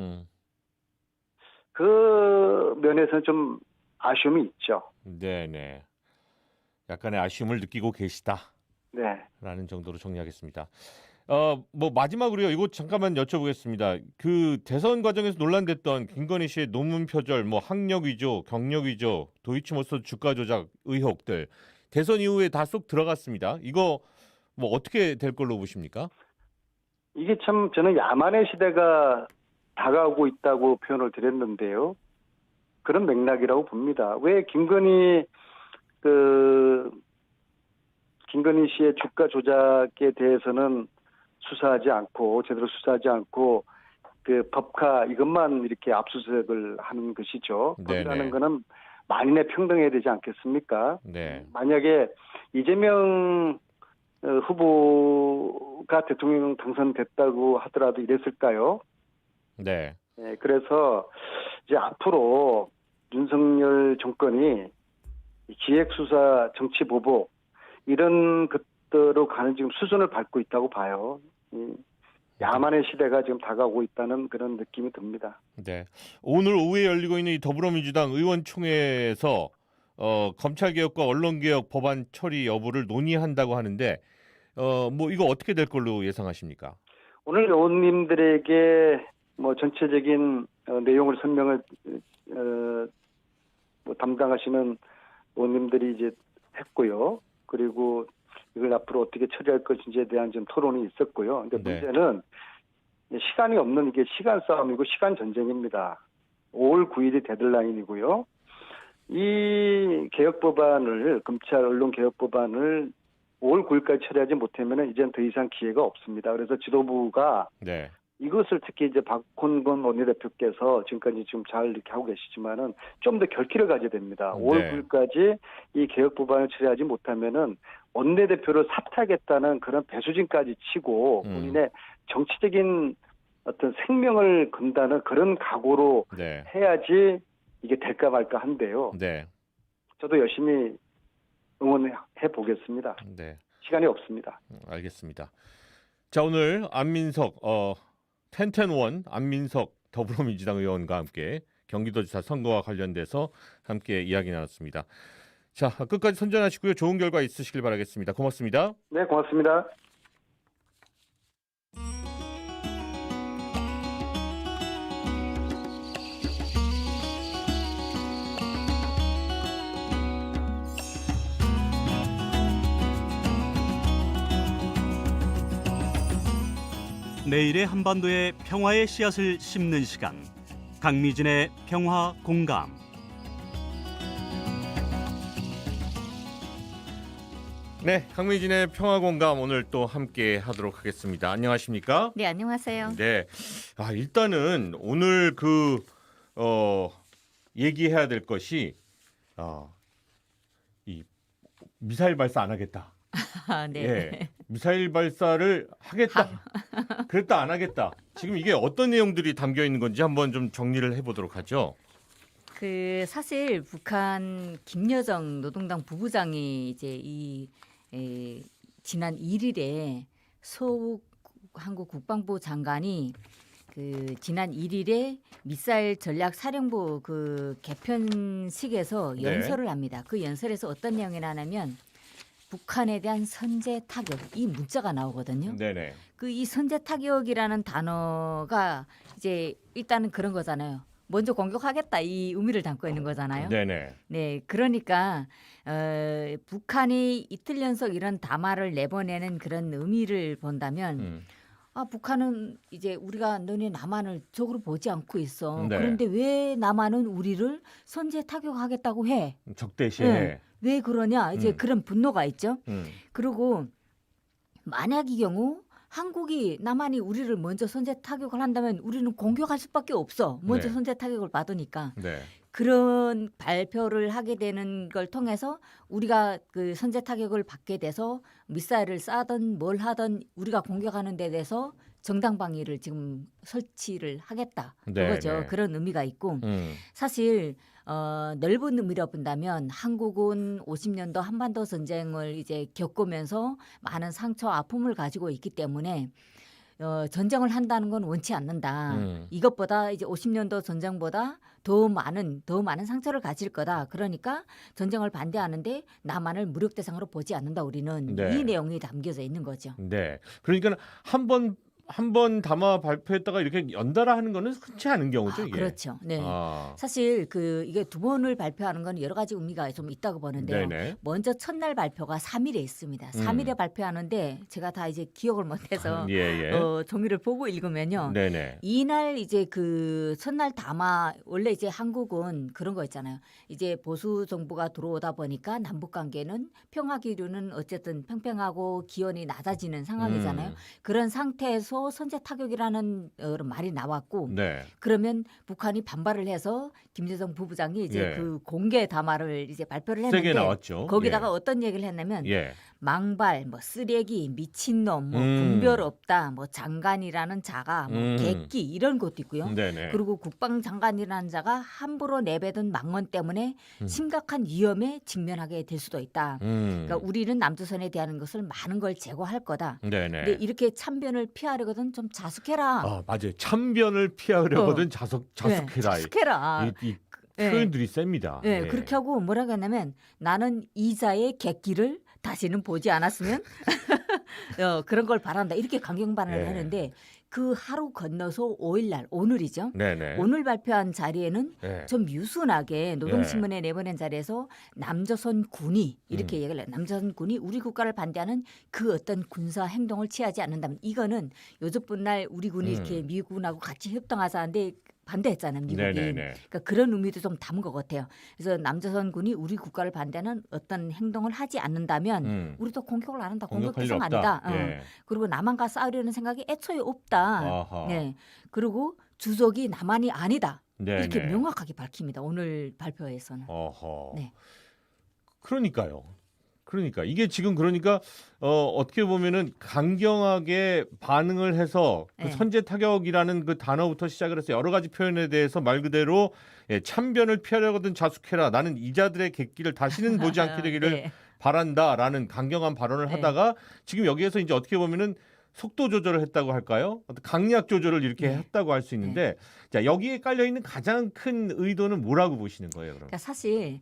그 면에서는 좀 아쉬움이 있죠. 네네. 약간의 아쉬움을 느끼고 계시다라는 네. 정도로 정리하겠습니다. 뭐 마지막으로요. 이거 잠깐만 여쭤보겠습니다. 그 대선 과정에서 논란됐던 김건희 씨의 논문 표절, 뭐 학력 위조, 경력 위조, 도이치모터 주가 조작 의혹들 대선 이후에 다 쏙 들어갔습니다. 이거 뭐 어떻게 될 걸로 보십니까? 이게 참 저는 야만의 시대가 다가오고 있다고 표현을 드렸는데요. 그런 맥락이라고 봅니다. 왜 김건희 씨의 주가 조작에 대해서는 수사하지 않고 제대로 수사하지 않고 그 법카 이것만 이렇게 압수수색을 하는 것이죠. 네네. 법이라는 거는 만인의 평등해야 되지 않겠습니까? 네. 만약에 이재명 후보가 대통령 당선됐다고 하더라도 이랬을까요? 네. 네, 그래서 이제 앞으로 윤석열 정권이 기획수사, 정치보복 이런 것들로 가는 지금 수준을 밟고 있다고 봐요. 야만의 시대가 지금 다가오고 있다는 그런 느낌이 듭니다. 네. 오늘 오후에 열리고 있는 이 더불어민주당 의원총회에서 검찰개혁과 언론개혁 법안 처리 여부를 논의한다고 하는데 뭐 이거 어떻게 될 걸로 예상하십니까? 오늘 의원님들에게 뭐 전체적인 내용을 설명을 뭐 담당하시는 의원님들이 이제 했고요. 그리고 이걸 앞으로 어떻게 처리할 것인지에 대한 좀 토론이 있었고요. 근데 네. 문제는 시간이 없는 이게 시간 싸움이고 시간 전쟁입니다. 5월 9일이 데드라인이고요. 이 개혁법안을 검찰 언론 개혁법안을 5월 9일까지 처리하지 못하면 이제는 더 이상 기회가 없습니다. 그래서 지도부가 네. 이것을 특히 이제 박홍근 원내대표께서 지금까지 지금 잘 이렇게 하고 계시지만은 좀 더 결기를 가져야 됩니다. 네. 5월 9일까지 이 개혁법안을 처리하지 못하면은 원내대표를 사퇴하겠다는 그런 배수진까지 치고 본인의 정치적인 어떤 생명을 건다는 그런 각오로 네. 해야지 이게 될까 말까 한데요. 네. 저도 열심히 응원해 보겠습니다. 네. 시간이 없습니다. 알겠습니다. 자, 오늘 안민석 텐텐원 안민석 더불어민주당 의원과 함께 경기도지사 선거와 관련돼서 함께 이야기 나눴습니다. 자, 끝까지 선전하시고요. 좋은 결과 있으시길 바라겠습니다. 고맙습니다. 네, 고맙습니다. 내일의 한반도의 평화의 씨앗을 심는 시간, 강미진의 평화 공감. 네, 강미진의 평화공감 오늘 또 함께 하도록 하겠습니다. 안녕하십니까? 네, 안녕하세요. 네. 일단은 오늘 얘기해야 될 것이 이 미사일 발사 안 하겠다. 네. 예, 미사일 발사를 하겠다. 그랬다 안 하겠다. 지금 이게 어떤 내용들이 담겨 있는 건지 한번 좀 정리를 해보도록 하죠. 사실 북한 김여정 노동당 부부장이 이제 지난 1일에 소욱 한국 국방부 장관이 지난 1일에 미사일 전략 사령부 개편식에서 네. 연설을 합니다. 그 연설에서 어떤 내용이 나냐면 북한에 대한 선제 타격 이 문자가 나오거든요. 네네. 이 선제 타격이라는 단어가 이제 일단은 그런 거잖아요. 먼저 공격하겠다 이 의미를 담고 있는 거잖아요. 네네. 네, 그러니까 북한이 이틀 연속 이런 담화를 내보내는 그런 의미를 본다면 북한은 이제 우리가 너네 남한을 적으로 보지 않고 있어. 네. 그런데 왜 남한은 우리를 선제 타격하겠다고 해? 적대시에. 네. 왜 그러냐? 이제 그런 분노가 있죠. 그리고 만약 이 경우 한국이 남한이 우리를 먼저 선제 타격을 한다면 우리는 공격할 수밖에 없어. 먼저 네. 선제 타격을 받으니까. 네. 그런 발표를 하게 되는 걸 통해서 우리가 선제 타격을 받게 돼서 미사일을 쏴든 뭘 하든 우리가 공격하는 데 대해서 정당방위를 지금 설치를 하겠다. 네, 그거죠. 네. 그런 의미가 있고 사실 넓은 의미로 본다면 한국은 50년도 한반도 전쟁을 이제 겪으면서 많은 상처 아픔을 가지고 있기 때문에 전쟁을 한다는 건 원치 않는다. 이것보다 이제 50년도 전쟁보다 더 많은 상처를 가질 거다. 그러니까 전쟁을 반대하는데 남한을 무력 대상으로 보지 않는다. 우리는 네. 이 내용이 담겨져 있는 거죠. 네. 그러니까 한 번 담아 발표했다가 이렇게 연달아 하는 거는 흔치 않은 경우죠. 이게. 그렇죠. 네. 아. 사실 이게 두 번을 발표하는 건 여러 가지 의미가 좀 있다고 보는데요. 네네. 먼저 첫날 발표가 3일에 있습니다. 3일에 발표하는데 제가 다 이제 기억을 못해서 예. 종이를 보고 읽으면요. 네네. 이날 이제 그 첫날 담화 원래 이제 한국은 그런 거 있잖아요. 이제 보수 정부가 들어오다 보니까 남북 관계는 평화 기류는 어쨌든 평평하고 기온이 낮아지는 상황이잖아요. 그런 상태에서 선제 타격이라는 말이 나왔고 네. 그러면 북한이 반발을 해서 김여정 부부장이 이제 예. 그 공개 담화를 이제 발표를 세게 했는데 나왔죠. 거기다가 예. 어떤 얘기를 했냐면 예. 망발, 뭐 쓰레기, 미친놈, 뭐 음. 분별 없다, 뭐 장관이라는 자가, 뭐 객기 이런 것도 있고요. 네네. 그리고 국방장관이라는 자가 함부로 내뱉은 망언 때문에 심각한 위험에 직면하게 될 수도 있다. 그러니까 우리는 남조선에 대한 것을 많은 걸 제거할 거다. 네네. 근데 이렇게 참변을 피하려거든 좀 자숙해라. 아 맞아요. 참변을 피하려거든 자숙해라. 네, 자숙해라. 이 네. 표현들이 셉니다. 네, 예. 그렇게 하고 뭐라고 했냐면 나는 이자의 객기를 다시는 보지 않았으면 그런 걸 바란다. 이렇게 강경 발언을 예. 하는데 그 하루 건너서 5일날 오늘이죠. 네네. 오늘 발표한 자리에는 예. 좀 유순하게 노동신문에 내보낸 자리에서 남조선 군이 이렇게 얘기를 해요. 남조선 군이 우리 국가를 반대하는 그 어떤 군사 행동을 취하지 않는다면 이거는 요즘뿐날 우리 군이 이렇게 미군하고 같이 협동하자는데 반대했잖아요, 미국이. 네네네. 그러니까 그런 의미도 좀 담은 것 같아요. 그래서 남조선 군이 우리 국가를 반대하는 어떤 행동을 하지 않는다면 우리도 공격을 안 한다. 공격 공격할 일 대상 없다. 아니다. 예. 그리고 남한과 싸우려는 생각이 애초에 없다. 아하. 네. 그리고 주적이 남한이 아니다. 네네. 이렇게 명확하게 밝힙니다. 오늘 발표에서는. 어허. 네. 그러니까요. 그러니까 이게 지금 그러니까 어떻게 보면은 강경하게 반응을 해서 그 네. 선제 타격이라는 그 단어부터 시작을 해서 여러 가지 표현에 대해서 말 그대로 참변을 피하려거든 자숙해라. 나는 이자들의 객기를 다시는 보지 않게 되기를 네. 바란다라는 강경한 발언을 네. 하다가 지금 여기에서 이제 어떻게 보면은 속도 조절을 했다고 할까요? 어떤 강약 조절을 이렇게 네. 했다고 할 수 있는데 자 여기에 깔려 있는 가장 큰 의도는 뭐라고 보시는 거예요? 그럼? 그러니까 사실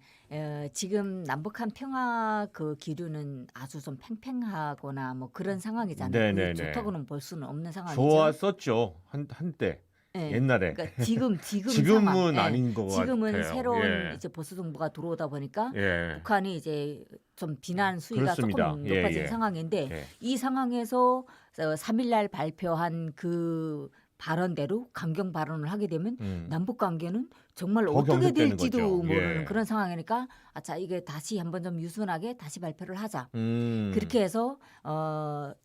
지금 남북한 평화 그 기류는 아주 좀 팽팽하거나 뭐 그런 상황이잖아요. 네네네. 그게 좋다고는 볼 수는 없는 상황이죠. 좋았었죠 한때 네. 옛날에. 그러니까 지금 지금은 상황, 아닌 것 지금은 같아요. 새로운 예. 이제 보수 정부가 들어오다 보니까 예. 북한이 이제 좀 비난 수위가 그렇습니다. 조금 예, 높아진 예. 상황인데 예. 이 상황에서 3일날 발표한 그 발언대로 강경 발언을 하게 되면 남북 관계는 정말 더 어떻게 경색되는 될지도 거죠. 모르는 예. 그런 상황이니까 자 이게 다시 한번 좀 유순하게 다시 발표를 하자. 그렇게 그렇게 해서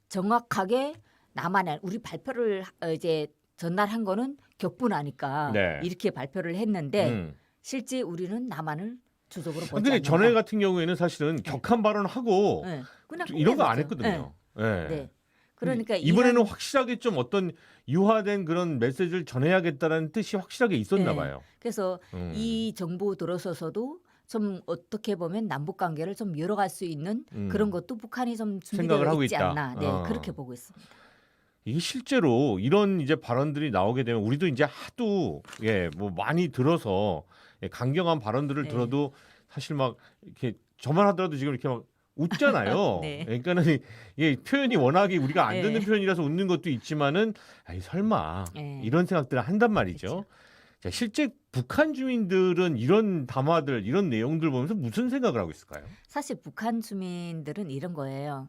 정확하게 남한에 우리 발표를 이제 전날한 거는 격분하니까 네. 이렇게 발표를 했는데 실제 우리는 남한을 주적으로 보지 근데 않는다. 전에 같은 경우에는 사실은 격한 발언하고 네. 그냥 이런 거 안 끝냈죠. 했거든요. 예. 네. 네. 그러니까 이번에는 이런- 확실하게 좀 어떤 유화된 그런 메시지를 전해야겠다는 뜻이 확실하게 있었나 네. 봐요. 그래서 이 정부 들어서서도 좀 어떻게 보면 남북 관계를 좀 열어갈 수 있는 그런 것도 북한이 좀 생각을 준비되어 하고 있지 있다. 않나. 네, 그렇게 보고 있습니다. 이게 실제로 이런 이제 발언들이 나오게 되면 우리도 이제 하도 뭐 많이 들어서 강경한 발언들을 네. 들어도 사실 막 이렇게 저만 하더라도 지금 이렇게 막 웃잖아요. 네. 그러니까는 이게 표현이 워낙에 우리가 안 네. 듣는 표현이라서 웃는 것도 있지만은 아이 설마 네. 이런 생각들을 한단 말이죠. 그렇죠. 자, 실제 북한 주민들은 이런 담화들, 이런 내용들 보면서 무슨 생각을 하고 있을까요? 사실 북한 주민들은 이런 거예요.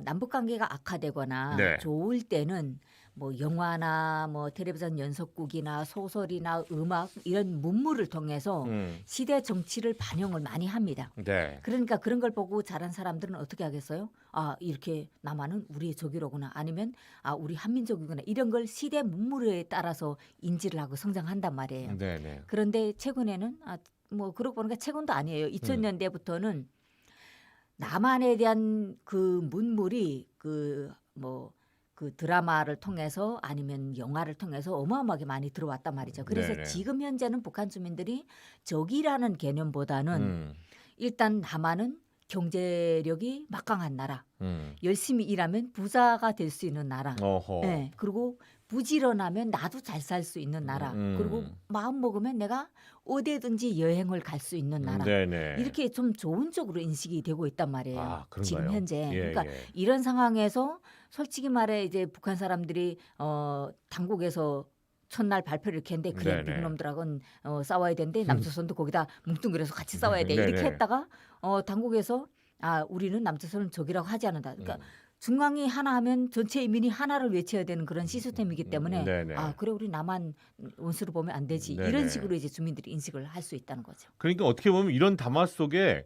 남북 관계가 악화되거나 네. 좋을 때는 뭐 영화나 뭐 텔레비전 연속극이나 소설이나 음악 이런 문물을 통해서 시대 정치를 반영을 많이 합니다. 네. 그러니까 그런 걸 보고 자란 사람들은 어떻게 하겠어요? 아 이렇게 남한은 우리의 적이로구나 아니면 아 우리 한민족이구나 이런 걸 시대 문물에 따라서 인지를 하고 성장한단 말이에요. 네. 그런데 최근에는 뭐 그러고 보니까 최근도 아니에요. 2000년대부터는 남한에 대한 그 문물이 그 드라마를 통해서 아니면 영화를 통해서 어마어마하게 많이 들어왔단 말이죠. 그래서 네네. 지금 현재는 북한 주민들이 적이라는 개념보다는 일단 남한은 경제력이 막강한 나라, 열심히 일하면 부자가 될 수 있는 나라, 어허. 네, 그리고 부지런하면 나도 잘 살 수 있는 나라, 그리고 마음 먹으면 내가 어디든지 여행을 갈 수 있는 나라. 네네. 이렇게 좀 좋은 쪽으로 인식이 되고 있단 말이에요. 아, 그런가요? 지금 현재. 예, 그러니까 예. 이런 상황에서 솔직히 말해 이제 북한 사람들이 당국에서 첫날 발표를 이렇게 했는데 그래 네네. 미국 놈들하고는 싸워야 되는데 남조선도 거기다 뭉뚱그려서 같이 싸워야 돼 네네. 이렇게 했다가 당국에서 우리는 남조선은 적이라고 하지 않는다. 그러니까 중앙이 하나 하면 전체 인민이 하나를 외쳐야 되는 그런 시스템이기 때문에 네네. 그래 우리 나만 원수로 보면 안 되지 네네. 이런 식으로 이제 주민들이 인식을 할 수 있다는 거죠. 그러니까 어떻게 보면 이런 담화 속에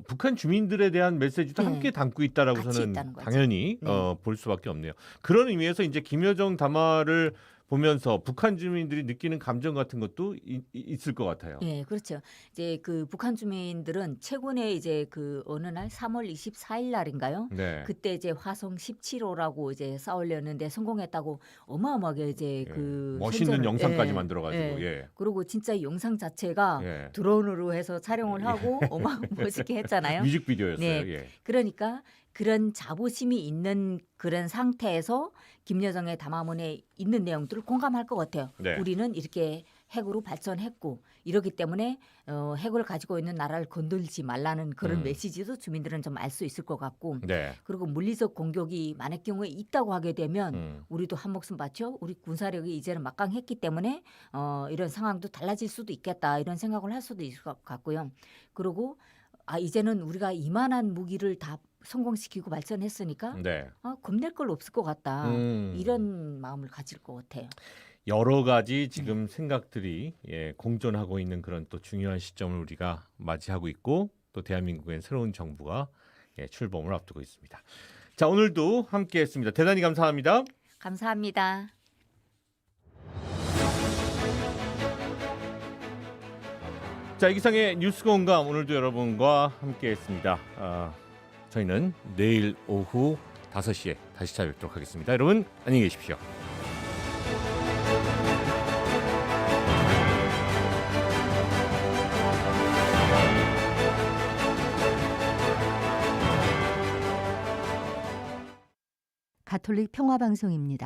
북한 주민들에 대한 메시지도 네. 함께 담고 있다라고 같이 저는 있다는 거죠. 당연히 네. 볼 수밖에 없네요. 그런 의미에서 이제 김여정 담화를 보면서 북한 주민들이 느끼는 감정 같은 것도 있을 것 같아요. 예, 그렇죠. 이제 그 북한 주민들은 최근에 이제 그 어느 날 3월 24일 날인가요? 네. 그때 이제 화성 17호라고 이제 쌓으려는데 성공했다고 어마어마하게 이제 예. 그 멋있는 선전을- 영상까지 예, 만들어가지고 예. 예. 그리고 진짜 이 영상 자체가 예. 드론으로 해서 촬영을 하고 멋있게 했잖아요. 뮤직비디오였어요. 네. 예. 그러니까 그런 자부심이 있는 그런 상태에서 김여정의 담화문에 있는 내용들을 공감할 것 같아요. 네. 우리는 이렇게 핵으로 발전했고 이렇기 때문에 핵을 가지고 있는 나라를 건들지 말라는 그런 메시지도 주민들은 좀 알 수 있을 것 같고 네. 그리고 물리적 공격이 만약 경우에 있다고 하게 되면 우리도 한 목숨 바쳐 우리 군사력이 이제는 막강했기 때문에 이런 상황도 달라질 수도 있겠다 이런 생각을 할 수도 있을 것 같고요. 그리고 이제는 우리가 이만한 무기를 다 성공시키고 발전했으니까 네. 겁낼 걸 없을 것 같다. 음. 이런 마음을 가질 것 같아요. 여러 가지 지금 생각들이 공존하고 있는 그런 또 중요한 시점을 우리가 맞이하고 있고 또 대한민국엔 새로운 정부가 출범을 앞두고 있습니다. 자, 오늘도 함께했습니다. 대단히 감사합니다. 감사합니다. 자, 이기상의 뉴스 공감 오늘도 여러분과 함께했습니다. 저희는 내일 오후 5시에 다시 찾아뵙도록 하겠습니다. 여러분 안녕히 계십시오. 가톨릭 평화방송입니다.